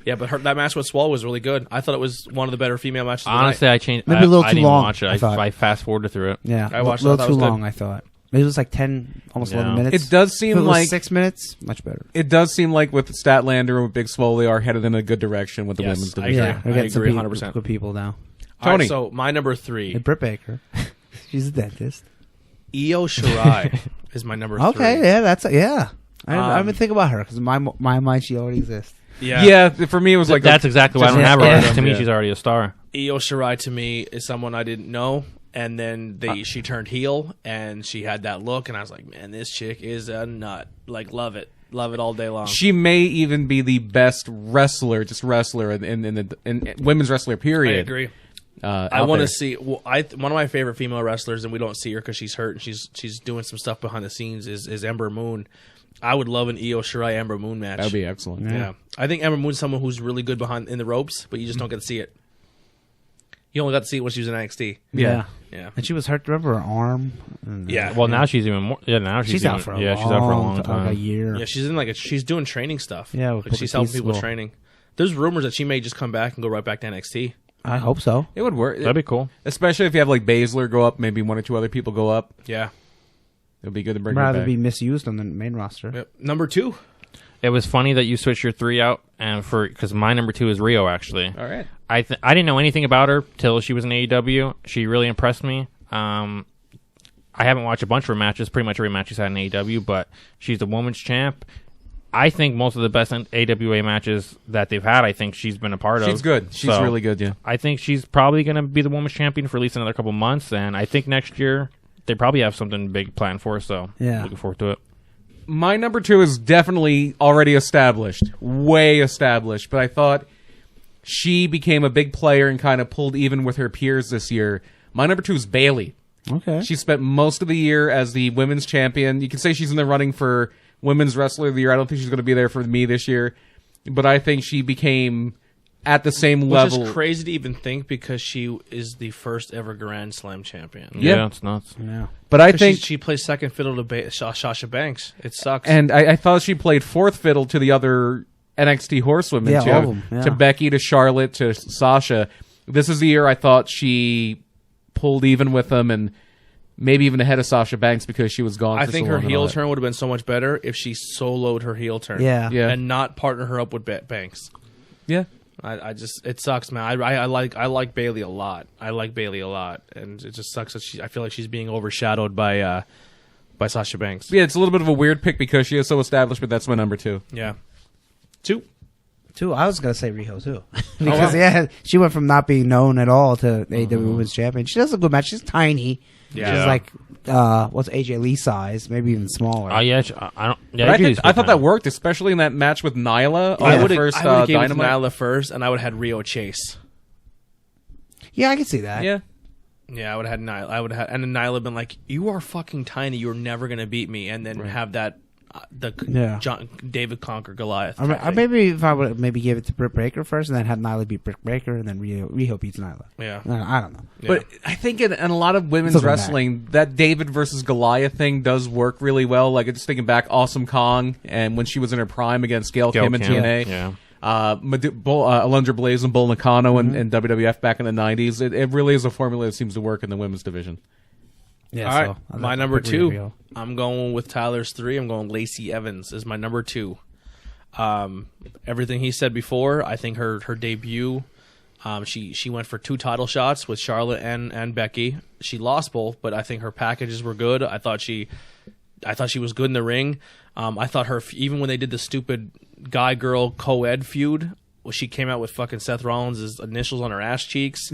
Yeah, but that match with Swole was really good. I thought it was one of the better female matches of the Honestly, night. I changed. Maybe a little I too didn't long, watch it. I thought. I fast forwarded through it. Yeah, I watched a little that. That too was good. long. I thought it was like 10, almost Yeah. 11 minutes. It does seem If it was like 6 minutes, much better. it does seem like with Statlander and with Big Swole, they are headed in a good direction with the Yes, women's I division. agree. Yeah, they're getting some agree people- 100%. good people now. All right, Tony. so my number 3, Hey, Britt Baker, she's a dentist. Io Shirai is my number 3. Okay, yeah, that's yeah. I didn't Um, think about her because my mind she already exists. Yeah, for me it was like That's exactly why I don't just- have her. yeah. To me, Yeah. she's already a star. Io Shirai to me is someone I didn't know, and then she turned heel, and she had that look, and I was like, man, this chick is a nut. Like, love it all day long. she may even be the best wrestler, just wrestler in women's wrestler I period. agree. I I want to see. Well, one of my favorite female wrestlers, and we don't see her because she's hurt and she's doing some stuff behind the scenes. Is Ember Moon. I would love an Io Shirai Ember Moon match. That would be excellent. Yeah. I think Ember Moon's someone who's really good behind in the ropes, but you just don't get to see it. You only got to see it when she was in NXT. Yeah. Yeah. And she was hurt. Remember her arm? And, Yeah. Well, now she's even more. Yeah, now she's even, out for a yeah, long, she's out for a long like a time. year. Yeah, she's in she's doing training stuff. Yeah, with like she's Booker helping T people with school. training. There's rumors that she may just come back and go right back to NXT. I hope so. It would work. That'd be cool. Especially if you have like Baszler go up, maybe 1 or 2 other people go up. Yeah. It would be good to I'd bring her rather back. be misused on the main roster. Yep. Number 2. It was funny that you switched your 3 out, and because my number 2 is Rio. Actually, All right. I didn't know anything about her till she was in AEW. She really impressed me. I haven't watched a bunch of her matches. Pretty much every match she's had in AEW, but she's the women's champ. I think most of the best AWA matches that they've had, I think she's been a part of. She's good. She's So, really good, yeah. I think she's probably going to be the women's champion for at least another couple months, and I think next year they probably have something big planned for her. So Yeah. looking forward to it. My number 2 is definitely already established, way established, but I thought she became a big player and kind of pulled even with her peers this year. My number 2 is Bayley. Okay. She spent most of the year as the women's champion. You can say she's in the running for women's wrestler of the year. I don't think she's going to be there for me this year, but I think she became at the same Which level. is crazy to even think because she is the first ever Grand Slam champion. Yeah. It's nuts. yeah. But I 'Cause think, she plays second fiddle to Sasha Banks. It sucks. and I thought she played fourth fiddle to the other NXT horsewomen Yeah, too, all of them, yeah. to Becky, to Charlotte, to Sasha. This is the year I thought she pulled even with them and maybe even ahead of Sasha Banks because she was gone. I for think so her long and heel all that. turn would have been so much better if she soloed her heel turn. Yeah. Yeah. And not partner her up with Banks. Yeah. I just it sucks, man. I like Bailey a lot. I like Bailey a lot, and it just sucks that I feel like she's being overshadowed by Sasha Banks. Yeah, it's a little bit of a weird pick because she is so established, but that's my number 2. Yeah. 2. I was gonna say Riho too, because she went from not being known at all to AEW Women's Champion. She does a good match. She's tiny. Yeah. She's like what's AJ Lee size, maybe even smaller. I don't. Yeah, But I thought that worked, especially in that match with Nyla I on would the have first gave it to Dynamite. Nyla first, and I would have had Rio Chase. Yeah, I can see that. Yeah. Yeah, I would have had Nyla. And then Nyla been like, "You are fucking tiny. You're never gonna beat me." And then have that David conquer Goliath. Maybe if I would maybe give it to Britt Baker first, and then have Nyla beat Britt Baker, and then Riho beats Nyla. Yeah. I don't know. But I think in a lot of women's Something wrestling, that David versus Goliath thing does work really well. Like, just thinking back, Awesome Kong, and when she was in her prime against Gail Kim in TNA. Yeah. Alundra Blaze and Bull Nakano in WWF back in the 90s. It really is a formula that seems to work in the women's division. Yeah. All right, so my number 2. I'm going with Tyler's 3. I'm going Lacey Evans is my number 2. Everything he said before, I think her debut, she went for 2 title shots with Charlotte and Becky. She lost both, but I think her packages were good. I thought she was good in the ring. I thought her, even when they did the stupid guy girl co-ed feud, she came out with fucking Seth Rollins' initials on her ass cheeks.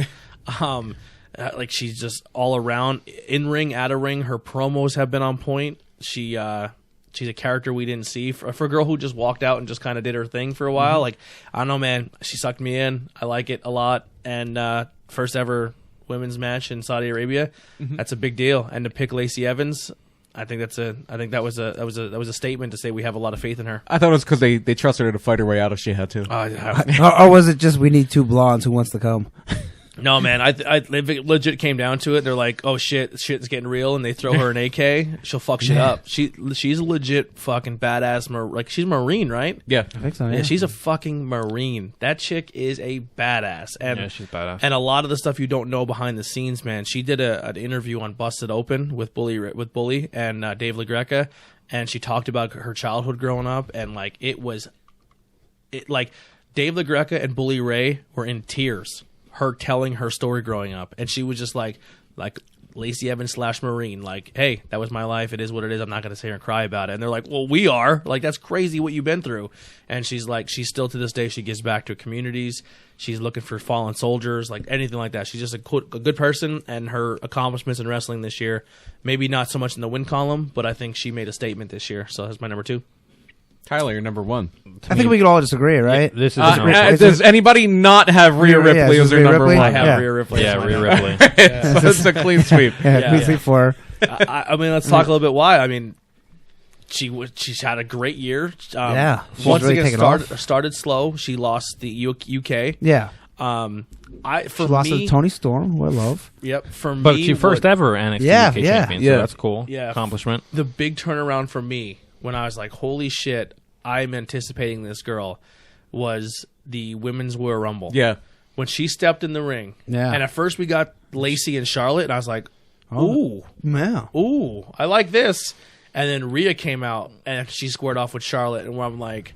Like, she's just all around, in ring, out of ring. Her promos have been on point. She's a character we didn't see for a girl who just walked out and just kind of did her thing for a while. Like, I don't know, man. She sucked me in. I like it a lot. And first ever women's match in Saudi Arabia. That's a big deal. And to pick Lacey Evans, I think that was a statement to say we have a lot of faith in her. I thought it was because they trusted her to fight her way out if she had to. Or was it just we need 2 blondes who wants to come? No, man. If it legit came down to it, they're like, "Oh shit's getting real," and they throw her an AK. She'll fuck shit up. She's a legit fucking badass. Like, she's a Marine, right? Yeah. I think so. Yeah, she's a fucking Marine. That chick is a badass. And, Yeah, she's badass. And a lot of the stuff you don't know behind the scenes, man. She did an interview on Busted Open with Bully and Dave LaGreca, and she talked about her childhood growing up, and like Dave LaGreca and Bully Ray were in tears, her telling her story growing up, and she was just like Lacey Evans / Marine, like, hey, that was my life. It is what it is. I'm not going to sit here and cry about it. And they're like, well, we are. Like, that's crazy what you've been through. And she's like, she's still to this day, she gives back to communities. She's looking for fallen soldiers, like anything like that. She's just a good person, and her accomplishments in wrestling this year, maybe not so much in the win column, but I think she made a statement this year. So that's my number 2. Tyler, you're number 1. I think we could all disagree, right? This is Does anybody not have Rhea Ripley as their Rhea number Ripley? 1? I have Yeah. Rhea Ripley. yeah, as my Rhea number Ripley. So it's a clean sweep. Yeah, Yeah. for I mean, let's talk a little bit why. I mean, she's had a great year. Yeah. She's Once really again, taken off. started slow. She lost the UK. yeah. For She lost me, to Tony Storm, who I love. Yep. For But me, she first ever NXT Yeah, UK yeah. champion, Yeah. so that's cool. Yeah. Accomplishment. the big turnaround for me when I was like, holy shit, I'm anticipating this girl, was the Women's Royal Rumble. Yeah. When she stepped in the ring. Yeah. And at first we got Lacey and Charlotte, and I was like, ooh, Yeah. ooh, I like this. And then Rhea came out, and she squared off with Charlotte, and I'm like,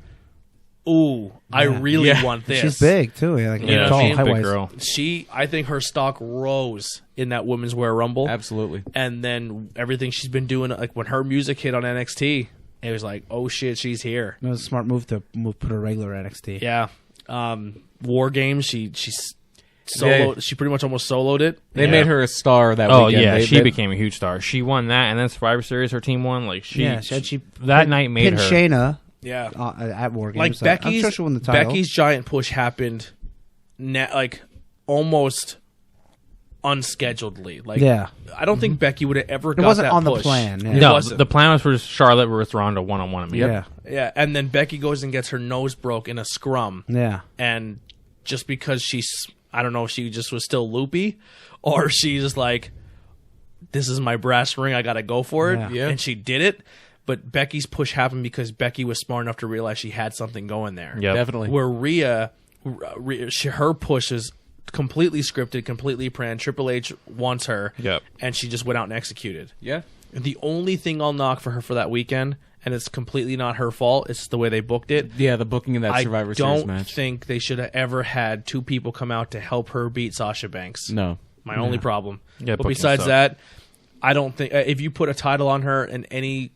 ooh, I really want this. She's big, too. Yeah, like You know tall, what I mean? height Big wise. girl. I think her stock rose in that Women's Royal Rumble. Absolutely. And then everything she's been doing, like when her music hit on NXT, it was like, oh shit, she's here. It was a smart move to put her regular NXT. Yeah. War Games, she's soloed. Yeah. She pretty much almost soloed it. They made her a star that Oh weekend. yeah, They- she they- became a huge star. She won that, and then Survivor Series, her team won. Like she that that night made pinned her. Shayna Yeah. at War Games. Like So I'm Becky's sure she won the title. Becky's giant push happened like almost unscheduledly. Like Yeah. I don't think Becky would have ever got wasn't that on the push. plan, yeah. It No, wasn't. the plan was for Charlotte versus Ronda one-on-one immediately. Yeah. Yeah, and then Becky goes and gets her nose broke in a scrum. Yeah. And just because she's, I don't know if she just was still loopy or she's just like, this is my brass ring, I gotta go for it. Yeah. And she did it. But Becky's push happened because Becky was smart enough to realize she had something going there. Yep. Definitely. Where Rhea, her push is completely scripted, completely planned. Triple H wants her, and she just went out and executed. Yeah. The only thing I'll knock for her for that weekend, and it's completely not her fault, it's the way they booked it. Yeah, the booking of that Survivor Series match. I don't think they should have ever had two people come out to help her beat Sasha Banks. No. My only problem. Yeah, but besides that, I don't think if you put a title on her in any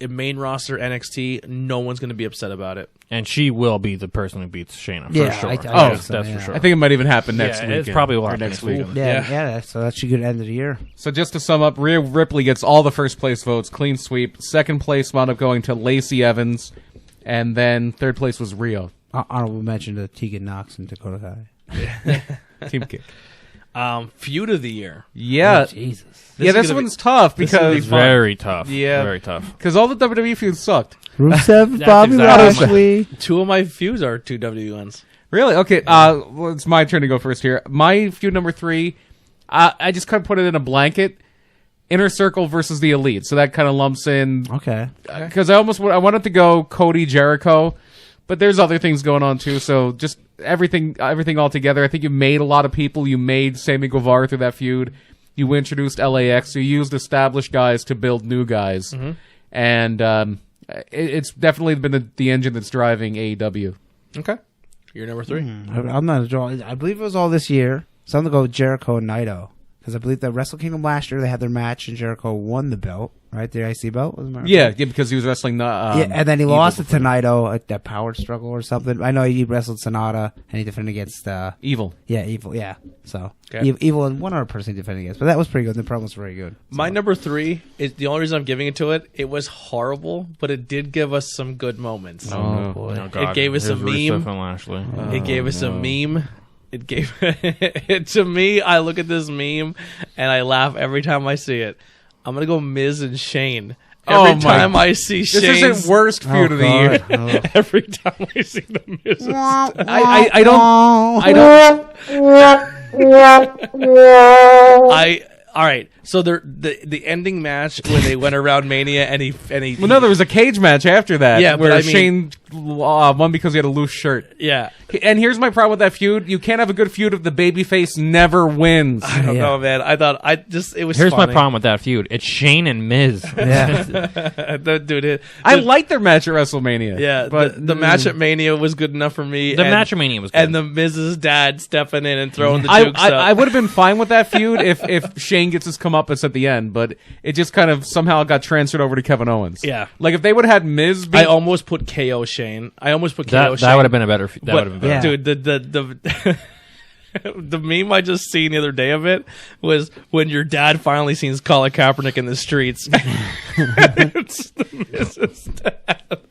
main roster NXT, no one's going to be upset about it. And she will be the person who beats Shayna, Yeah, for sure. I that's think so, for sure. I think it might even happen next week. It's probably will happen next week. Yeah, so that's a good end of the year. So just to sum up, Rhea Ripley gets all the first place votes, clean sweep. Second place wound up going to Lacey Evans, and then third place was Rio. Honorable mention to Tegan Knox and Dakota Kai. Team kick. Feud of the year. Yeah. Oh, Jesus. This one's tough this is gonna because be fun. Very tough. Yeah. Very tough. all the WWE feuds sucked. Rusev, Bobby exactly- Lashley. Two of my feuds are two WNs. Really? Okay. Well, it's my turn to go first here. My feud number 3, I just kind of put it in a blanket. Inner Circle versus the Elite. So that kind of lumps in Okay. because I wanted to go Cody Jericho, but there's other things going on too. So just everything all together. I think you made a lot of people. You made Sammy Guevara through that feud. You introduced LAX. You used established guys to build new guys, and it's definitely been the engine that's driving AEW. Okay. You're number 3. I'm not a draw. I believe it was all this year. So I'm going to go with Jericho and Naito. Because I believe that Wrestle Kingdom last year, they had their match and Jericho won the belt, right? The IC belt? Wasn't that right? Yeah, because he was wrestling. Yeah, and then he lost it to Naito, like that power struggle or something. I know he wrestled Sonata, and he defended against... Evil. Yeah, Evil, yeah. So, Okay. Evil and one other person he defended against. But that was pretty good. The promo was very good. My number 3 is the only reason I'm giving it to it. It was horrible, but it did give us some good moments. Oh, boy. Oh, God. It gave us a Here's meme. Rusev and Lashley. It gave us a meme. It gave it to me. I look at this meme and I laugh every time I see it. I'm gonna go Miz and Shane. Every time I see This Shane's, isn't worst feud of the year. Oh. every time I see the Miz, I don't. All right. So the ending match when they went around Mania and he Well, no, there was a cage match after that. Yeah, where but I mean- Shane won because he had a loose shirt. yeah. And here's my problem with that feud: you can't have a good feud if the babyface never wins. I don't know, man. I thought it was. Here's funny. my problem with that feud. It's Shane and Miz. Yeah. Dude, I liked their match at WrestleMania. yeah, but the match at Mania was good enough for me. The and- match at Mania was good. and the Mrs. Dad stepping in and throwing the I jukes up. would have been fine with that feud if Shane gets his comeuppance at the end, but it just kind of somehow got transferred over to Kevin Owens. Yeah. like if they would have had Miz, I almost put KO Shane. I almost put KO Shane. that would have been a better. That But, would have been better. Yeah. dude, the the meme I just seen the other day of it was when your dad finally sees Colin Kaepernick in the streets. It's the Mrs. Dad.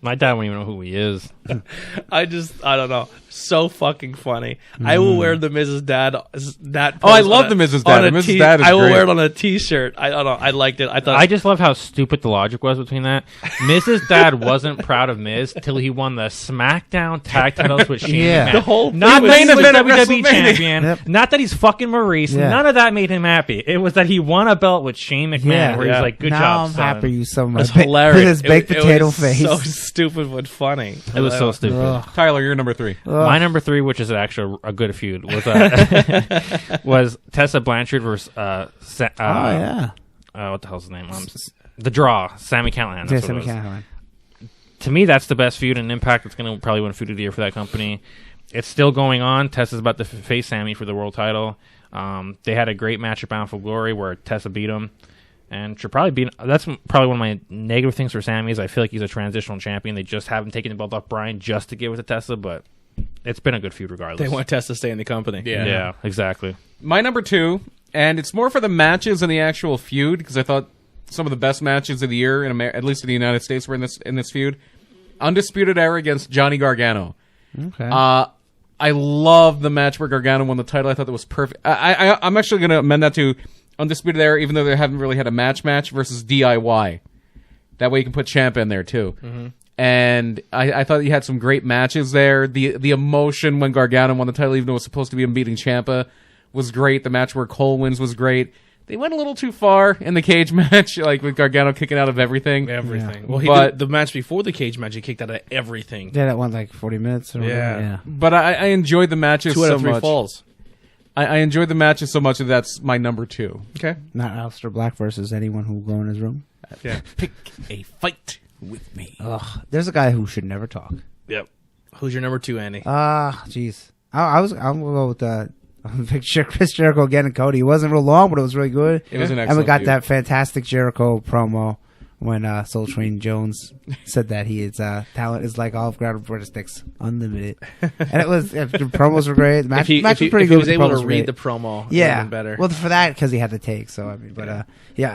My dad won't even know who he is. I don't know. So fucking funny. I will wear the Mrs. Dad. That Oh, I pose love on the Mrs. Dad. on a The Mrs. tee- Dad is I will great. wear it on a T-shirt. I don't know. I liked it. I thought. I just love how stupid the logic was between that. Mrs. Dad wasn't proud of Miz till he won the SmackDown tag titles with Shane Yeah. McMahon. The whole Not thing that was he was main event at WWE WrestleMania. champion. Yep. Not that he's fucking Maurice. Yeah. None of that made him happy. It was that he won a belt with Shane McMahon, Yeah. where Yeah. he's like, "Good now job, I'm son." happy you so much. It's hilarious. With his baked potato was face. So stupid but funny. It was so stupid. Ugh. Tyler, you're number 3. My number 3, which is actually a good feud, was was Tessa Blanchard versus Oh, yeah. what the hell's his name? The Draw, Sami Callihan. Yeah, That's what Sami it was. Callihan. To me, that's the best feud in Impact. It's going to probably win Feud of the Year for that company. It's still going on. Tessa's about to face Sammy for the world title. They had a great match at Bound for Glory where Tessa beat him. And should probably be. That's probably one of my negative things for Sammy is I feel like he's a transitional champion. They just haven't taken the belt off Bryan just to give it to Tessa, but it's been a good feud regardless. They want Tess to stay in the company. Yeah, exactly. My number 2, and it's more for the matches than the actual feud because I thought some of the best matches of the year, at least in the United States, were in this feud. Undisputed Era against Johnny Gargano. Okay. I love the match where Gargano won the title. I thought that was perfect. I'm actually going to amend that to Undisputed Era, even though they haven't really had a match versus DIY. That way you can put Ciampa in there too. Mm-hmm. And I thought you had some great matches there. The emotion when Gargano won the title, even though it was supposed to be him beating Ciampa, was great. The match where Cole wins was great. they went a little too far in the cage match, like with Gargano kicking out of everything. Everything. Well, the match before the cage match, he kicked out of everything. Yeah, that went like 40 minutes. Or whatever. Yeah. But I enjoyed the matches 2 out so of 3 much. falls. I enjoyed the matches so much that that's my number 2. Okay. Not Aleister Black versus anyone who will go in his room. Yeah. Pick a fight with me. Ugh, there's a guy who should never talk. Yep. Who's your number 2, Andy? Jeez. I'm gonna go with Chris Jericho again and Cody. It wasn't real long, but it was really good. It was an And we excellent got feud. that fantastic Jericho promo when Soul Train Jones said that his talent is like olive ground breadsticks, unlimited. And it was the promos were great. The match, match was pretty if good. he was the able promos to were read great. the promo, it yeah, would have been better. Well, for that because he had the take. So I mean, but it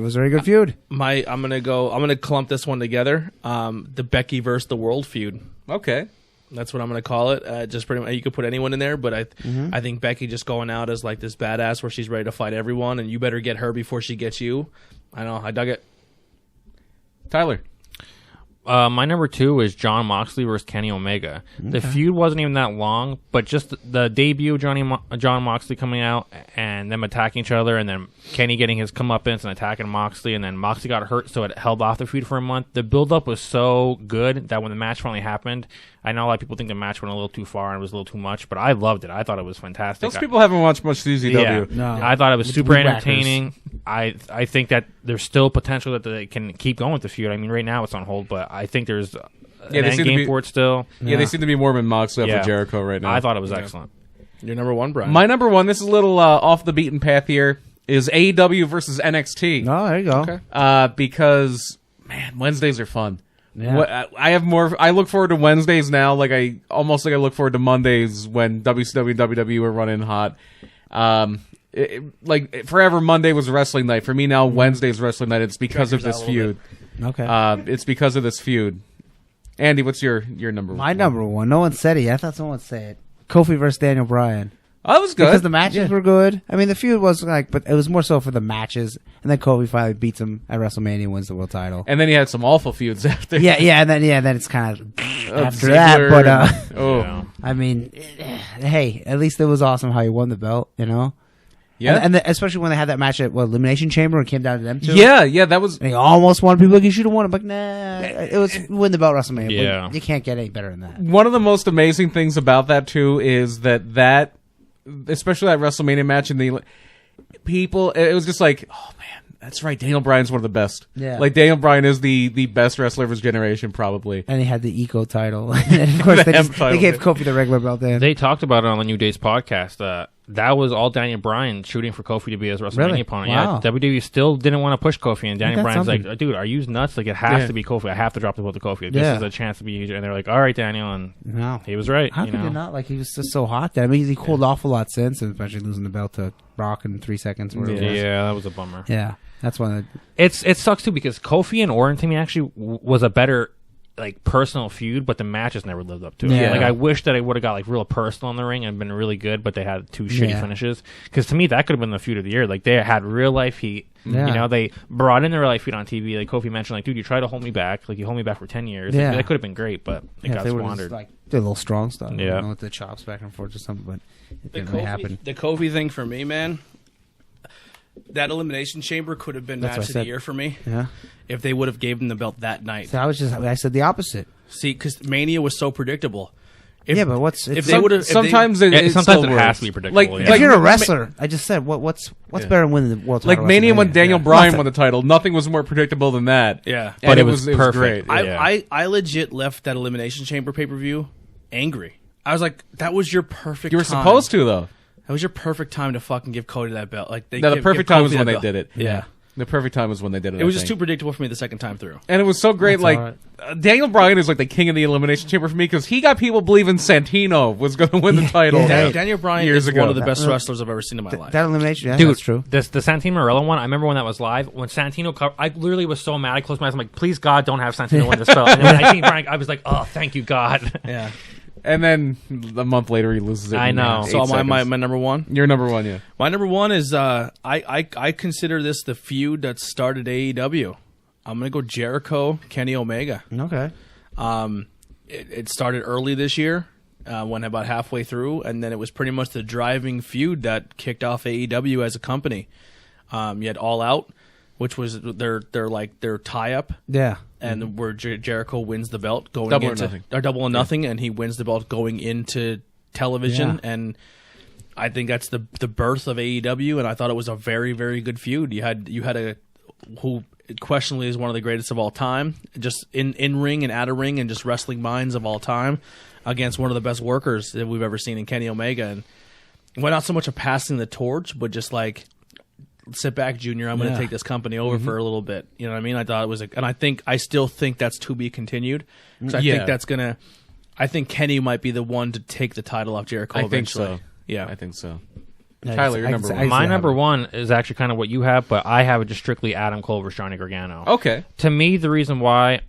was a very good feud. I'm gonna clump this one together. The Becky versus the World feud. Okay. That's what I'm going to call it. Just pretty much, you could put anyone in there, but I think Becky just going out as like this badass where she's ready to fight everyone, and you better get her before she gets you. I know, I dug it. Tyler. My number 2 is John Moxley versus Kenny Omega. The feud wasn't even that long, but just the debut, John Moxley coming out and them attacking each other, and then Kenny getting his comeuppance and attacking Moxley, and then Moxley got hurt, so it held off the feud for a month. The build-up was so good that when the match finally happened, I know a lot of people think the match went a little too far and it was a little too much, but I loved it. I thought it was fantastic. Those people haven't watched much CZW. Yeah, No. I thought it was It's super weed entertaining. I think that there's still potential that they can keep going with the feud. I mean, right now it's on hold, but I think there's an they end seem to game be- for it still. Yeah, they seem to be more than Moxley Yeah. for Jericho right now. I thought it was excellent. Your number 1, Brian. My number 1, this is a little off the beaten path here, is AEW versus NXT. Oh, there you go. Okay. Because, man, Wednesdays are fun. Yeah. I look forward to Wednesdays now, like I look forward to Mondays when WCW and WWE were running hot. Like forever, Monday was wrestling night. For me now, Wednesday's wrestling night. It's because of this feud. Okay. It's because of this feud. Andy, what's your number 1? My number 1. No one said it. I thought someone would say it. Kofi versus Daniel Bryan. Oh, that was good. Because the matches were good. I mean, the feud was like, but it was more so for the matches. And then Kofi finally beats him at WrestleMania, wins the world title. And then he had some awful feuds after. And then it's kind of after Ziggler that. But oh, I mean, hey, at least it was awesome how he won the belt. You know. yeah, And especially when they had that match at Elimination Chamber and came down to them two. yeah. That was And he almost won. People like, you should have won. I'm like, nah. It was win the belt WrestleMania. Yeah. But you can't get any better than that. one of the most amazing things about that too is that especially that WrestleMania match and the people, it was just like, oh man, that's right. Daniel Bryan's one of the best. Yeah. Like Daniel Bryan is the best wrestler of his generation, probably. And he had the Eco title. And of course, The M title, they gave yeah. Kofi the regular belt then. They talked about it on the New Days podcast. That was all Daniel Bryan shooting for Kofi to be his WrestleMania Really? opponent. Wow. Yeah, WWE still didn't want to push Kofi, and Daniel That's Bryan's something. like, dude, are you nuts? Like, it has Yeah. to be Kofi. I have to drop the belt to Kofi. This Yeah. is a chance to be huge. And they're like, all right, Daniel, and No. he was right. How you could know? you not? Like, he was just so hot then. I mean, he cooled off a lot since, and eventually losing the belt to Brock in 3 seconds. Whatever it was. Yeah, that was a bummer. Yeah. That's one of the... It sucks too because Kofi and Orton to me actually was a better like personal feud, but the matches never lived up to it. Yeah. Like I wish that it would have got like real personal in the ring and been really good, but they had 2 shitty Yeah. finishes. Because to me, that could have been the feud of the year. Like they had real life heat. Yeah. You know, they brought in the real life heat on TV. Like Kofi mentioned, like, dude, you tried to hold me back. Like you hold me back for 10 years. Yeah. Like, that could have been great, but it Yeah, got they would've squandered. just, like, did a little strong stuff. Yeah. You know, with the chops back and forth or something, but it The didn't really happen. Kofi thing for me, man. That Elimination Chamber could have been That's what match I of the said. year for me Yeah. if they would have gave him the belt that night. So I said the opposite. See, because Mania was so predictable. If, Yeah, but what's... if it's- they would have Sometimes Yeah, it sometimes still it has works. to be predictable, yeah. if you're a wrestler, I just said, what's better than winning the world Like title? Mania when WrestleMania? Daniel Yeah. Bryan Nothing. won the title, nothing was more predictable than that. Yeah. And But it it was was perfect. great. Yeah. I legit left that Elimination Chamber pay-per-view angry. I was like, that was your perfect You were time. supposed to though. That was your perfect time to fucking give Cody that belt. Like they No, the give perfect Kofi time was that when they belt. did it. Yeah. The perfect time was when they did it. It was I just think. too predictable for me the second time through. And it was so great. That's Like all right. Daniel Bryan is like the king of the Elimination Chamber for me because he got people believing Santino was going to win the title. Yeah. Daniel Bryan Years is ago. one of the best wrestlers I've ever seen in my life. That elimination, yeah, Dude, that's true. The Santino Marella one, I remember when that was live. When Santino covered, I literally was so mad. I closed my eyes. I'm like, please, God, don't have Santino win this belt. And then I think Brian, I was like, oh, thank you, God. Yeah. And then a month later he loses it. I in, know. 8 So my seconds. number one? Your number one, yeah. My number one is I consider this the feud that started AEW. I'm going to go Jericho, Kenny Omega. Okay. It started early this year. went about halfway through, and then it was pretty much the driving feud that kicked off AEW as a company. You had All Out, which was their tie-up. Yeah. And where Jericho wins the belt going Double or into Nothing. or Double or Nothing, and he wins the belt going into television. Yeah. And I think that's the birth of AEW, and I thought it was a very, very good feud. You had a who questionably is one of the greatest of all time, just in ring and out of ring, and just wrestling minds of all time, against one of the best workers that we've ever seen in Kenny Omega. And well, not so much of passing the torch, but just like, sit back, Junior. I'm going to take this company over for a little bit. You know what I mean? I thought it was, and I still think that's to be continued. Because I think Kenny might be the one to take the title off Jericho eventually. I think so. Yeah, I think so. Yeah, Tyler, your number one. My number one is actually kind of what you have, but I have it just strictly Adam Cole versus Johnny Gargano. Okay. To me, the reason why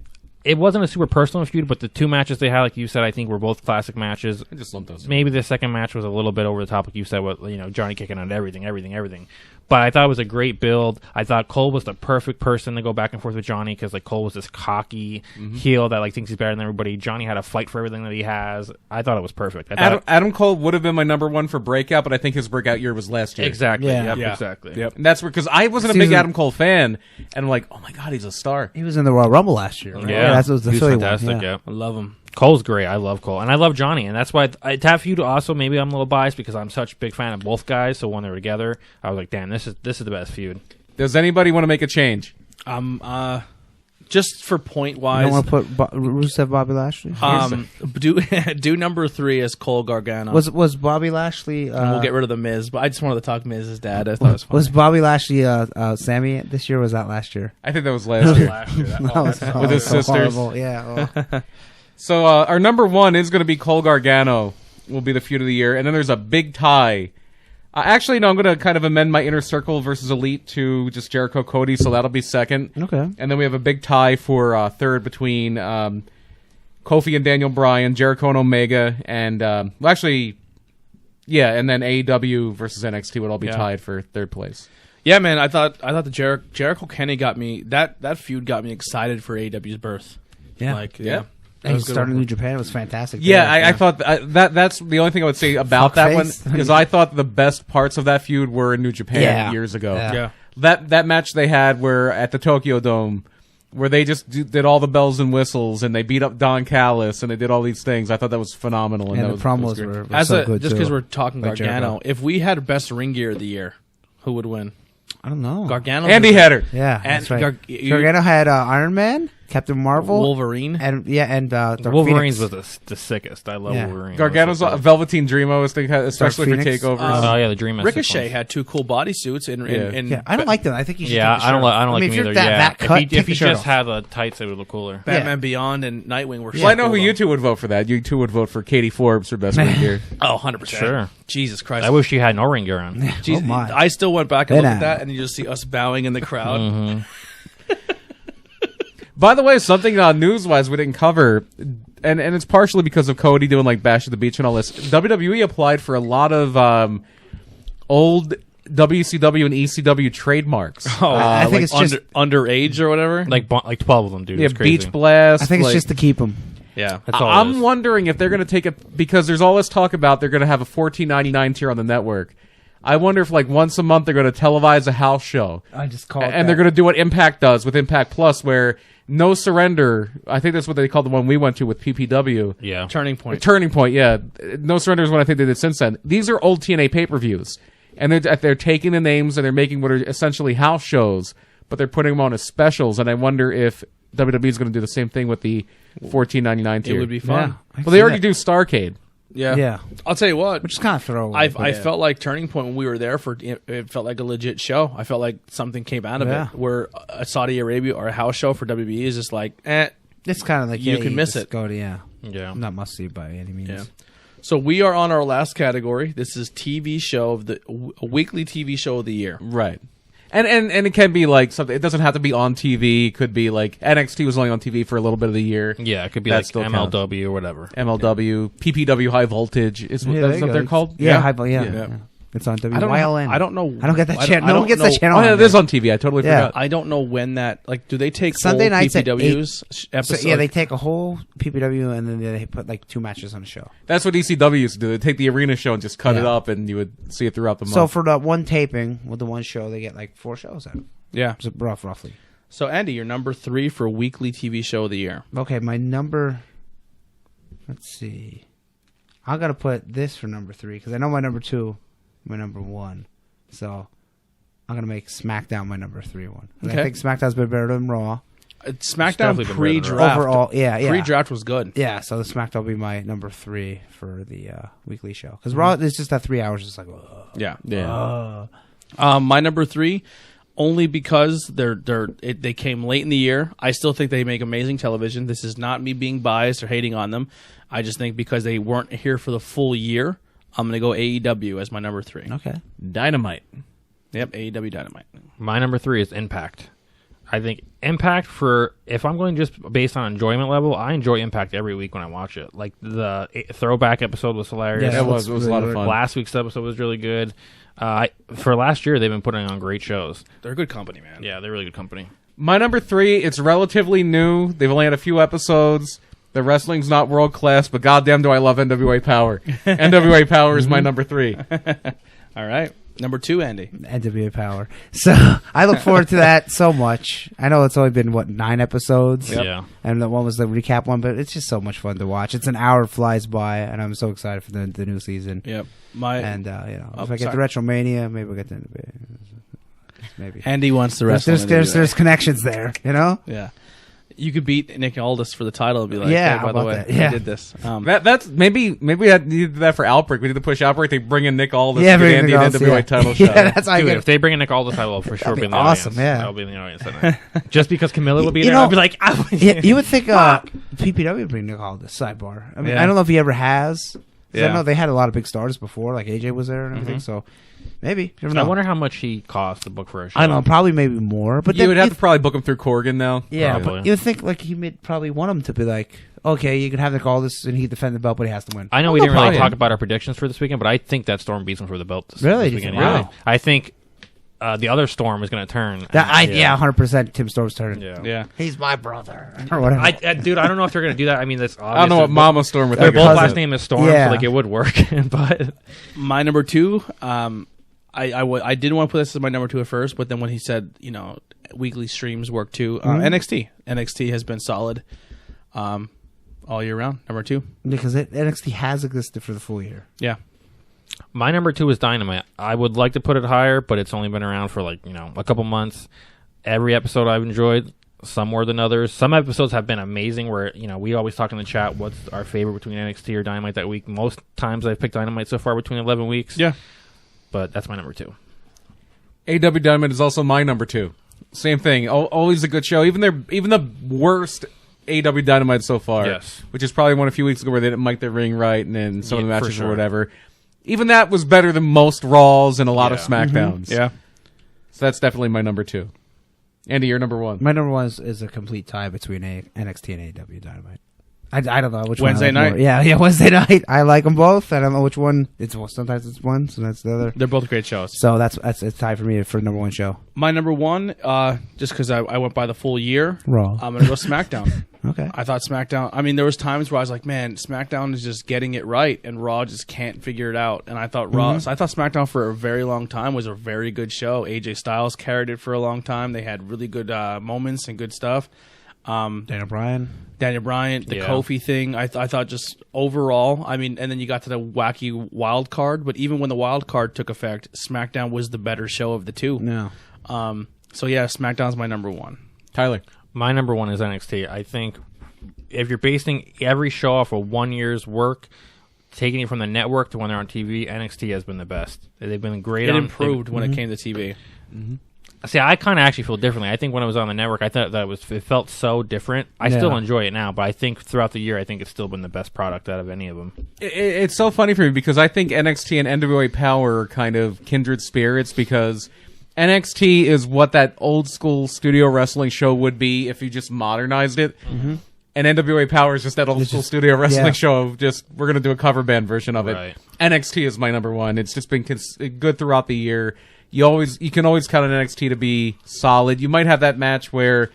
it wasn't a super personal feud, but the two matches they had, like you said, I think were both classic matches. I just lumped those. Maybe the second match was a little bit over the top, like you said, with Johnny kicking out everything. But I thought it was a great build. I thought Cole was the perfect person to go back and forth with Johnny, because like Cole was this cocky heel that like thinks he's better than everybody. Johnny had a fight for everything that he has. I thought it was perfect. Adam Cole would have been my number one for breakout, but I think his breakout year was last year. Exactly. Yeah. Yep, exactly. Yep. And that's because I wasn't a big Adam Cole fan, and I'm like, oh my god, he's a star. He was in the Royal Rumble last year. Right? Yeah, That was the he was Philly fantastic. one. Yeah. I love him. Cole's great. I love Cole, and I love Johnny, and that's why Tap Feud also. Maybe I'm a little biased because I'm such a big fan of both guys. So when they were together, I was like, "Damn, this is the best feud." Does anybody want to make a change? Just for point You wise, don't want to put Rusev, Bobby Lashley? do number 3 as Cole Gargano. Was Bobby Lashley? And we'll get rid of the Miz, but I just wanted to talk Miz's dad. I thought it was funny. Was Bobby Lashley Sammy this year? Or was that last year? I think that was last year. That was With his so sisters. horrible. Yeah. Oh. So our number one is going to be Cole Gargano. Will be the feud of the year, and then there's a big tie. Actually, no, I'm going to kind of amend my Inner Circle versus Elite to just Jericho Cody, so that'll be second. Okay. And then we have a big tie for third between Kofi and Daniel Bryan, Jericho and Omega, and and then AEW versus NXT would all be tied for third place. Yeah, man, I thought the Jericho Kenny got me that feud got me excited for AEW's birth. Yeah. That He started in New Japan. It was fantastic. Yeah, there. I thought that's the only thing I would say about that one, Fuckface. because I thought the best parts of that feud were in New Japan years ago. Yeah. That match they had were at the Tokyo Dome, where they just did all the bells and whistles, and they beat up Don Callis, and they did all these things. I thought that was phenomenal. And that the was promos great. were As so good just too. because we're talking Like Gargano, Jericho. if we had best ring gear of the year, who would win? I don't know. Gargano, Andy had her. Yeah, And that's right. you- Gargano had Iron Man, Captain Marvel, Wolverine. and Dark Wolverine's Phoenix. was the sickest. I love Yeah. Wolverine. Gargano's That was so Velveteen Dream, I was thinking, especially for Phoenix? takeovers. cool. Oh yeah, the Dream. Ricochet had 2 cool bodysuits, and Yeah, I don't like them. I think you should. Yeah, take the I don't shirt like. off. I don't like mean, him if you're either. that Yeah, cut, if take he the shirt just off. had the tights, it would look cooler. Batman Beyond and Nightwing were. Well, I know who cool, you though. two would vote for that. You two would vote for Katie Forbes for best ring gear. Oh, 100%. Sure. Jesus Christ. I wish she had no ring gear on. Jesus, Oh, my. I still went back and looked Then at that, and you just see us bowing in the crowd. By the way, something news-wise we didn't cover, and it's partially because of Cody doing like Bash at the Beach and all this. WWE applied for a lot of old WCW and ECW trademarks. I think like it's just. underage or whatever. Like 12 of them, dude. Yeah, It's crazy. Beach Blast. I think it's like- just to keep them. yeah. That's all it I'm is. wondering if they're going to take it, because there's all this talk about they're going to have a $14.99 tier on the network. I wonder if like once a month they're going to televise a house show. I just call it And they're going to do what Impact does with Impact Plus, where No Surrender, I think that's what they called the one we went to with PPW. Yeah. Turning Point. Turning Point, yeah. No Surrender is what I think they did since then. These are old TNA pay-per-views. And they're taking the names and they're making what are essentially house shows, but they're putting them on as specials. And I wonder if WWE is going to do the same thing with the $14.99 tier. It would be fun. Well, they already do Starrcade. Yeah. Yeah. I'll tell you what. Which is kind of throwaway. I felt like Turning Point when we were there it felt like a legit show. I felt like something came out of Yeah. it. Where a Saudi Arabia or a house show for WWE is just like, It's kind of like You can miss just it. Go to Yeah. not must see by any means. Yeah. So we are on our last category. This is TV show of a weekly TV show of the year. Right. And it can be like something. It doesn't have to be on TV. It could be like NXT was only on TV for a little bit of the year. Yeah, it could be That like still MLW or whatever. MLW, PPW High Voltage is Yeah, that's there you what go. they're called. Yeah, high, yeah. Yeah. It's on I don't know. WYLN. I don't know. I don't get that I channel. don't No one gets know- that channel. Oh, yeah, on it is there. on TV. I totally Yeah. forgot. I don't know when that. Like, do they take Sunday whole nights at PPWs episodes? So, yeah, they take a whole PPW and then they put like 2 matches on a show. That's what ECW used to do. They take the arena show and just cut it Yeah. up, and you would see it throughout the month. So for the one taping with the one show, they get like 4 shows out of it. Yeah. So roughly. So Andy, you're number 3 for weekly TV show of the year. Okay, my number. Let's see. I gotta put this for number 3 because I know my number 2, my number 1. So I'm gonna make SmackDown my number 3 one. Okay. I think SmackDown's been better than Raw SmackDown definitely been pre-draft. overall. Yeah. Pre-draft was good. Yeah, so the SmackDown will be my number 3 for the weekly show because Raw is just that 3 hours. It's like, Yeah. yeah. My number 3, only because they came late in the year. I still think they make amazing television. This is not me being biased or hating on them. I just think because they weren't here for the full year, I'm going to go AEW as my number 3. okay. Dynamite. Yep, AEW Dynamite. My number 3 is Impact. I think Impact, for if I'm going just based on enjoyment level, I enjoy Impact every week when I watch it. Like the throwback episode was hilarious. Yeah, It was a lot of fun. Last week's episode was really good. For last year, they've been putting on great shows. They're a good company, man. Yeah, they're really good company. My number 3, it's relatively new. They've only had a few episodes. The wrestling's not world class, but goddamn do I love NWA Power. NWA Power is my number 3. All right. Number 2, Andy. NWA Power. So I look forward to that so much. I know it's only been 9 episodes. Yeah. And the one was the recap one, but it's just so much fun to watch. It's an hour flies by, and I'm so excited for the new season. Yep. And if I get sorry. the Retromania, maybe we'll get the NWA. Maybe. Andy wants the rest. There's connections there, you know. Yeah. You could beat Nick Aldis for the title and be like, Yeah, hey, by how the about way, that? Yeah. I did this. That's maybe we had needed that for Outbreak. We did the push Outbreak. They bring in Nick Aldis Yeah, to bring get Andy Nick an Aldis, NWA yeah. title shot. Yeah, that's how I Dude, get if they bring in Nick Aldis, I will for sure That'd be in be the awesome, audience. yeah. I'll be in the audience that night. Just because Camilla will be You there, know- I'll be like, Yeah, you would think PPW would bring Nick Aldis sidebar. I mean, Yeah. I don't know if he ever has. 'Cause Yeah. I know they had a lot of big stars before, like AJ was there and everything. So maybe. You never I know. wonder how much he cost to book for a show. I don't know. Probably maybe more, but You then would have to probably book him through Corgan now. Yeah, Probably. but you would think like he would probably want him to be like, okay, you can have Nick Aldis and he defend the belt, but he has to win. I know Oh, we no didn't really problem. talk about our predictions for this weekend, but I think that Storm beats him for the belt this Really? weekend. Really? Yeah. I think the other Storm is going to turn. Yeah, 100% Tim Storm's turn. Yeah. yeah. He's my brother. Or whatever. Dude, I don't know if they're going to do that. I mean, that's obvious. I don't know what Mama Storm would Their think. both cousin. last name is Storm, Yeah. so like it would work. But My number 2, I didn't want to put this as my number 2 at first, but then when he said, weekly streams work too, NXT. NXT has been solid all year round. Number 2. Because NXT has existed for the full year. Yeah. my number 2 is Dynamite. I would like to put it higher, but it's only been around for a couple months. Every episode I've enjoyed, some more than others. Some episodes have been amazing where, we always talk in the chat what's our favorite between NXT or Dynamite that week. Most times I've picked Dynamite so far between 11 weeks. Yeah. But that's my number 2. AW Dynamite is also my number 2. Same thing. Always a good show. Even the worst AW Dynamite so far. Yes. Which is probably one a few weeks ago where they didn't mic their ring right and then some of the Yeah, for matches sure. or whatever. Even that was better than most Raws and a lot of Yeah. SmackDowns. Yeah. So that's definitely my number 2. Andy, you're number 1. My number 1 is a complete tie between NXT and AEW Dynamite. I don't know which Wednesday one I like night? more. Yeah, Wednesday night. I like them both. I don't know which one. Sometimes it's one, sometimes it's the other. They're both great shows. So that's a tie for me for number 1 show. My number 1, just because I went by the full year, Raw. I'm going to go SmackDown. Okay. I thought SmackDown, there was times where I was like, man, SmackDown is just getting it right, and Raw just can't figure it out. And I thought so I thought SmackDown for a very long time was a very good show. AJ Styles carried it for a long time. They had really good moments and good stuff. Daniel Bryan. Daniel Bryan, the Yeah. Kofi thing, I thought just overall, and then you got to the wacky wild card, but even when the wild card took effect, SmackDown was the better show of the two. No. So yeah, SmackDown's my number 1. Tyler. My number 1 is NXT. I think if you're basing every show off of 1 year's work, taking it from the network to when they're on TV, NXT has been the best. They've been great. It improved when it came to TV. See, I kind of actually feel differently. I think when it was on the network, I thought that it felt so different. I still enjoy it now, but I think throughout the year, I think it's still been the best product out of any of them. It's so funny for me because I think NXT and NWA Power are kind of kindred spirits because NXT is what that old school studio wrestling show would be if you just modernized it. And NWA Power is just that old school studio wrestling yeah. show. Just we're gonna do a cover band version of it. Right. NXT is my number one. It's just been good throughout the year. You can always count on NXT to be solid. You might have that match where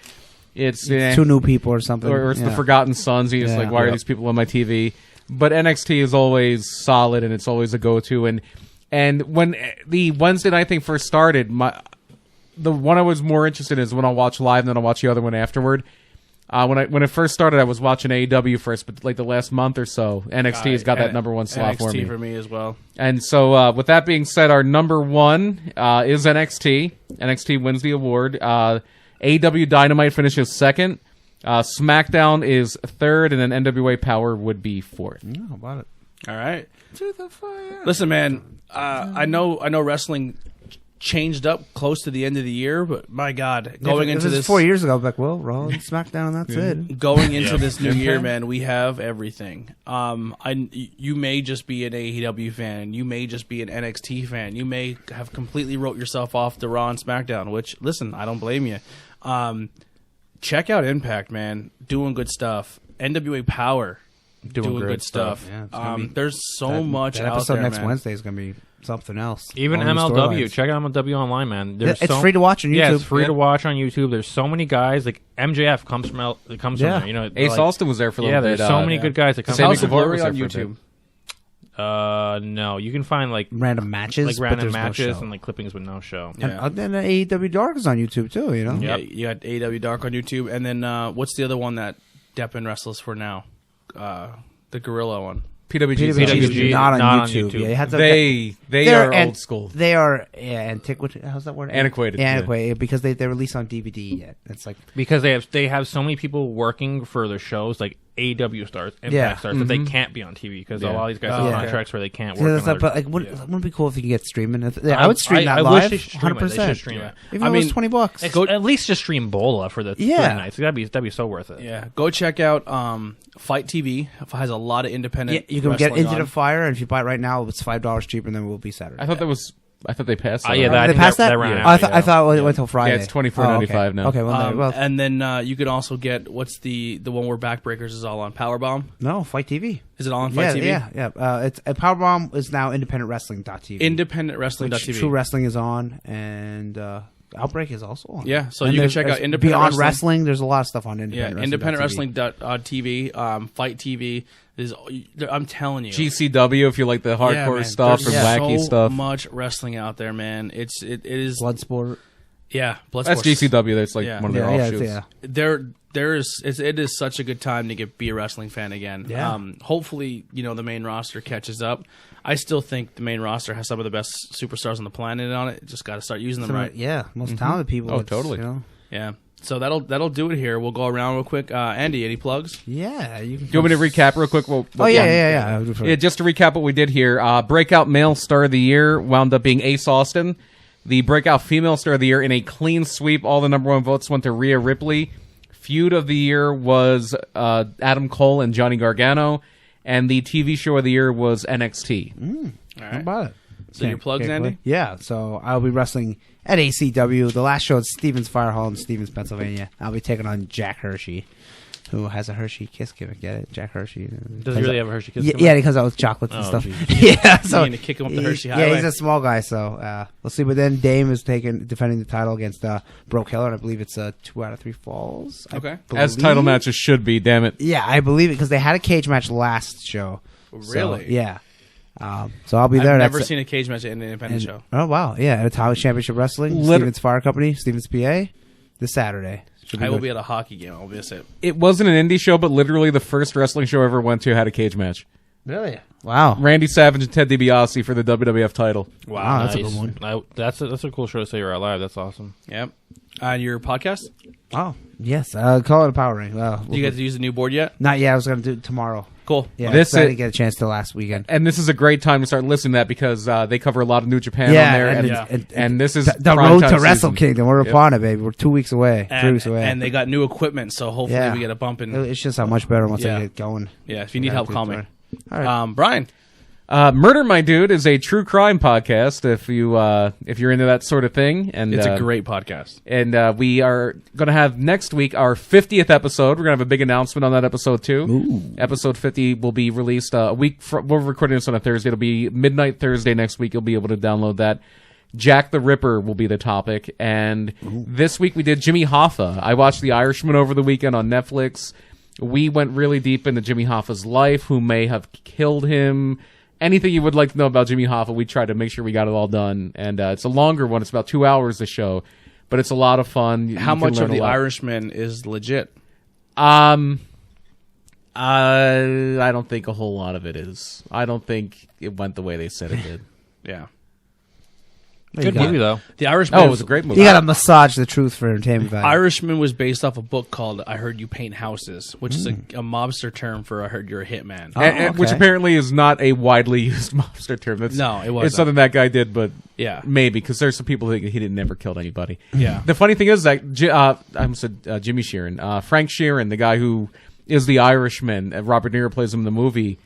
it's two new people or something, or it's the Forgotten Sons. You're just like, why are these people on my TV? But NXT is always solid, and it's always a go-to. And when the Wednesday night thing first started, the one I was more interested in is when I'll watch live, and then I'll watch the other one afterward. When it first started, I was watching AEW first, but like the last month or so, NXT has got that number one slot for me. NXT for me as well. And so, with that being said, our number one is NXT. NXT wins the award. AEW Dynamite finishes second. SmackDown is third, and then NWA Power would be fourth. How about it? All right. To the fire. Listen, man. I know wrestling changed up close to the end of the year, but my God, going into this 4 years ago, like, well, Raw and SmackDown, and that's it. Going into this new year, man, we have everything. You may just be an AEW fan. You may just be an NXT fan. You may have completely wrote yourself off to Raw and SmackDown, which, listen, I don't blame you. Check out Impact, man. Doing good stuff. NWA Power. Doing good stuff. Yeah, there's so much that out episode there, next man. Wednesday is going to be something else. Even All new MLW. storylines. Check out MLW online, man. It's free to watch on YouTube. Yeah, it's free to watch on YouTube. There's so many guys. Like MJF comes from there. You know, Ace Austin was there for a little bit. there's so many good guys that come. Sammy How's the Guevara glory was there on for a bit. YouTube? No, you can find like Random matches, but random there's no matches show. and like clippings with no show. Yeah. And then AEW Dark is on YouTube too. You know. Yeah, you got AEW Dark on YouTube, and then what's the other one that Deppen wrestles for now? The Gorilla one. PWG. PWG, not on YouTube. YouTube. Yeah, you have to, They they're are old school. They are antiquated. How's that word? Antiquated, Yeah, yeah. antiquated because they release on DVD yet. It's like Because they have so many people working for their shows, like AEW stars, Impact Yeah. stars, that they can't be on TV because a lot of these guys have Yeah. contracts where they can't yeah, work. that's on not, but other- like, wouldn't it be cool if you could get streaming? I would stream that I live. wish they should stream it. They 100%. should stream it. Even I though it was mean, $20. At least just stream Bola for the 3 nights. That'd be so worth it. Yeah, go check out Fight TV. It has a lot of independent. You can get wrestling Into on. the Fire, and if you buy it right now, it's $5 cheaper than it will be Saturday. I thought they passed. Yeah, that. that- I they think passed that? that ran Oh, out, I thought it went till Friday. Yeah, it's $24.95 now. Okay, well, And then you can also get what's the one where Backbreakers is all on Powerbomb. no, Fight TV. Is it all on Fight TV? Yeah. It's Powerbomb is now independentwrestling.tv. Independentwrestling.tv. True Wrestling is on, and Outbreak is also on. Yeah, so And you can there's- check out there's Independent Beyond Wrestling. There's a lot of stuff on Yeah, independentwrestling.tv, Fight TV. I'm telling you, GCW if you like the hardcore man, stuff or there's wacky so stuff. much wrestling out there, man. It is Bloodsport. yeah, Bloodsport. That's GCW. That's like Yeah. one of their offshoots. It is such a good time to be a wrestling fan again. Yeah. Hopefully, the main roster catches up. I still think the main roster has some of the best superstars on the planet on it. Just got to start using them right. Yeah, most talented people. Oh, It's, totally. Yeah. So that'll do it here. We'll go around real quick. Andy, any plugs? Yeah, you can. Do you want me to recap real quick? Yeah. Just to recap what we did here, breakout male star of the year wound up being Ace Austin. The breakout female star of the year in a clean sweep. All the number one votes went to Rhea Ripley. Feud of the year was Adam Cole and Johnny Gargano. And the TV show of the year was NXT. All right. How about it? So your plugs, Andy? Yeah, so I'll be wrestling at ACW. The last show is Stevens Fire Hall in Stevens, Pennsylvania. I'll be taking on Jack Hershey, who has a Hershey kiss gimmick. Get it? Jack Hershey. Does he really have a Hershey kiss? Yeah, he comes out with chocolates and Oh, stuff. geez. Yeah, so You need to kick him up the Hershey Yeah, highway. he's a small guy, so we'll see. But then Dame is defending the title against Broke Hiller, and I believe it's 2 out of 3 falls. I Okay. As believe. title matches should be, damn it. Yeah, I believe it because they had a cage match last show. Really? So, yeah. So I'll be there. I've never That's- seen a cage match in an independent show. Oh wow, yeah, Italian Championship Wrestling, Stevens Fire Company, Stevens, PA, this Saturday. Should be I will good. be at a hockey game. I'll miss it. It wasn't an indie show, but literally the first wrestling show I ever went to had a cage match. Really? Wow. Randy Savage and Ted DiBiase for the WWF title. Wow, that's a good one. That's a cool show to say you're alive. That's awesome. Yep. Your podcast? Oh yes, call it a power ring. Well, Do you get to use the new board yet? not yet. I was going to do it tomorrow. Cool. Yeah, This I is- didn't get a chance till last weekend. And this is a great time to start listening to that because they cover a lot of New Japan Yeah, on there. and- And, and- this is The prime road time to Wrestle season. Kingdom. We're upon it, baby. We're 2 weeks away, 3 weeks away. And they got new equipment, so hopefully Yeah. we get a bump in. It's just how much better once Yeah. I get going. Yeah, if you need help, call me. All right. Brian. Murder My Dude is a true crime podcast. If you're into that sort of thing, and It's a great podcast. And we are going to have next week our 50th episode. We're going to have a big announcement on that episode too. Ooh. Episode 50 will be released a week. We're recording this on a Thursday. It'll be midnight Thursday next week. You'll be able to download that. Jack the Ripper will be the topic. And this week we did Jimmy Hoffa. I watched The Irishman over the weekend on Netflix. We went really deep into Jimmy Hoffa's life, who may have killed him. Anything you would like to know about Jimmy Hoffa, we tried to make sure we got it all done. And it's a longer one. It's about 2 hours, the show. But it's a lot of fun. How much of The Irishman is legit? I don't think a whole lot of it is. I don't think it went the way they said it did. Yeah. Good movie though. The Irishman. Oh, it was a great movie. You got to massage the truth for entertainment value. Irishman was based off a book called "I Heard You Paint Houses," which is a mobster term for "I heard you're a hitman." And which okay. apparently is not a widely used mobster term. No, it wasn't. It's something that guy did, but Yeah. maybe because there's some people who think he didn't never killed anybody. Yeah. The funny thing is that I almost said Jimmy Sheeran, Frank Sheeran, the guy who is the Irishman, Robert De Niro plays him in the movie.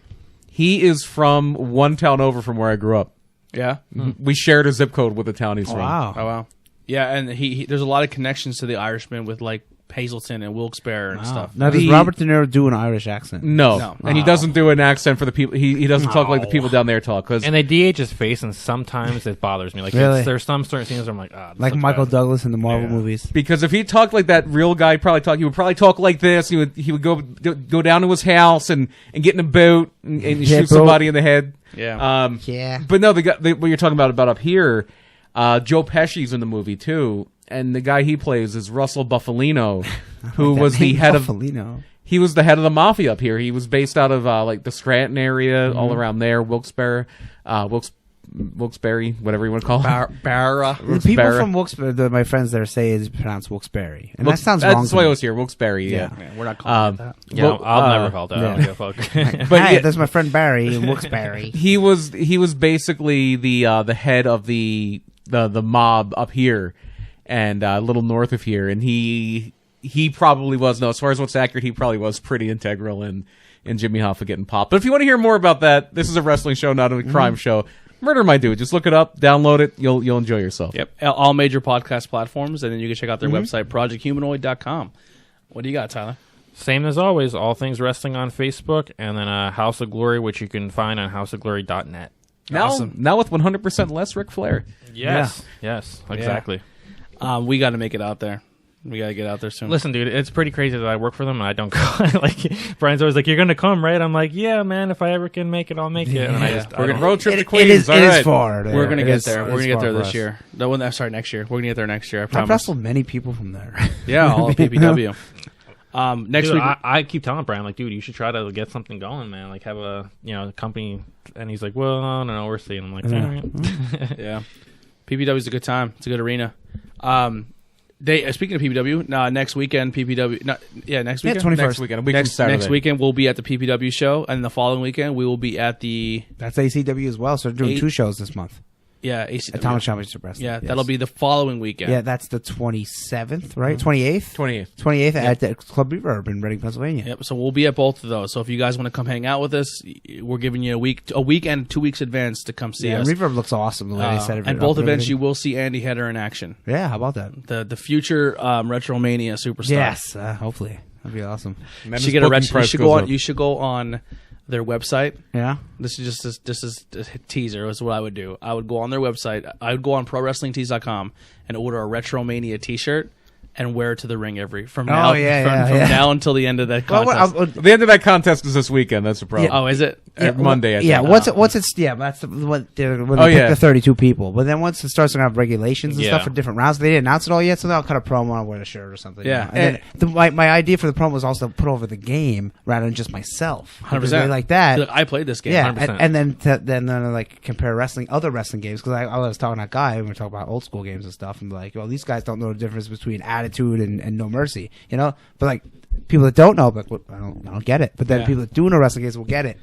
He is from one town over from where I grew up. Yeah. We shared a zip code with the town he's from. Wow. Oh wow. Yeah, and he there's a lot of connections to the Irishman with like Hazleton and Wilkes-Barre and stuff. Now, does Robert De Niro do an Irish accent? No. No. And he doesn't do an accent for the people. He doesn't talk like the people down there talk. Cause And they DH his face, and sometimes it bothers me. Like Really? there's some certain scenes where I'm like, Like Michael Douglas in the Marvel movies. Because if he talked like that real guy, he would probably talk like this. He would go down to his house and get in a boat and shoot somebody in the head. Yeah. Yeah. But no, what you're talking about up here, Joe Pesci's in the movie too, and the guy he plays is Russell Buffalino, who was the head of. He was the head of the mafia up here. He was based out of like the Scranton area, all around there, Wilkes-Barre, Wilkes-Barre, whatever you want to call it. Barra. The people from Wilkes-Barre, my friends there say it's pronounced Wilkes-Barre. And that sounds wrong. That's to why me. I was here, Wilkes-Barre. Yeah. We're not calling it that. Yeah, Well, I'll never call that. yeah. I don't give a fuck. But Hi, yeah, that's my friend Barry in Wilkes-Barre. he was basically the head of the mob up here and a little north of here, and he probably was, no, as far as what's accurate, he probably was pretty integral in Jimmy Hoffa getting popped. But if you want to hear more about that, this is a wrestling show, not a crime show. Murder My Dude. Just look it up, download it, you'll enjoy yourself. Yep. All major podcast platforms, and then you can check out their website, projecthumanoid.com. What do you got, Tyler? Same as always, all things wrestling on Facebook, and then House of Glory, which you can find on houseofglory.net. Now with 100% less Ric Flair. Yes, exactly. We got to make it out there. We got to get out there soon. Listen, dude, it's pretty crazy that I work for them and I don't go. Like, Brian's always like, "You're gonna come, right?" I'm like, "Yeah, man. If I ever can make it, I'll make it." And We're going to road trip to Queens. It is all right. far. We're gonna It get is- there. it We're is gonna get far there for this us. year. Sorry, next year. We're gonna get there next year. I I've promise. wrestled many people from there. Yeah, all of PPW. Next Dude, week. I keep telling Brian, like, dude, you should try to get something going, man. Like, have a company. And he's like, "Well, I don't know. We're seeing." I'm like, Yeah. "All right." Yeah, PPW is a good time. It's a good arena. Speaking of PPW, next weekend PPW. Next weekend. 21st. Next weekend, a week from Saturday. Next weekend we'll be at the PPW show, and the following weekend we will be at the That's ACW as well. So they're doing 2 shows this month. ACW. Atomic Championship Wrestling. Yeah, Yes. that'll be the following weekend. Yeah, that's the 27th, right? 28th? 28th. 28th at the Club Reverb in Reading, Pennsylvania. Yep. So we'll be at both of those. So if you guys want to come hang out with us, we're giving you a week and 2 weeks advance to come see Yeah, us. Reverb looks awesome the way they set it and up both and events, everything. you will see Andy Header in action. Yeah, how about that? The future Retromania superstar. Yes, hopefully. That'd be awesome. And then You his should get a booking price goes up. You should go on their website. Yeah? This is a teaser. Is what I would do. I would go on their website. I would go on ProWrestlingTees.com and order a Retromania T-shirt and wear it to the ring from now now until the end of that contest. The end of that contest is this weekend. That's the problem. Oh, is it? Monday, I think. Yeah, once it's that's when they pick the 32 people. But then once it starts to have regulations and stuff for different rounds, they didn't announce it all yet, so they'll cut a promo and wear a shirt or something. Yeah. And then my idea for the promo was also to put over the game rather than just myself. 100%. Like that. Look, I played this game. Yeah, 100%. and then like compare other wrestling games, because I was talking to that guy and we were talking about old school games and stuff, and like, well, these guys don't know the difference between Attitude and No Mercy, but like people that don't know, but I don't get it. But then people that do know wrestling games will get it.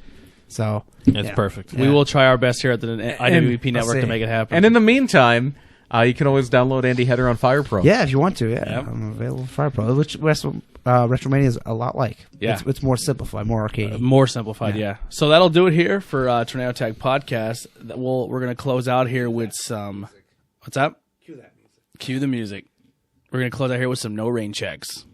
So It's perfect. We will try our best here at the IWP Network to make it happen. And in the meantime, You can always download Andy Header on Fire Pro. Yeah, if you want to. Yeah, Yep. I'm available for Fire Pro, which Retromania is a lot like. Yeah. It's more simplified, more arcadey. More simplified, yeah. So that'll do it here for Tornado Tag Podcast. We're going to close out here with some... What's up? Cue that music. Cue the music. We're going to close out here with some no rain checks.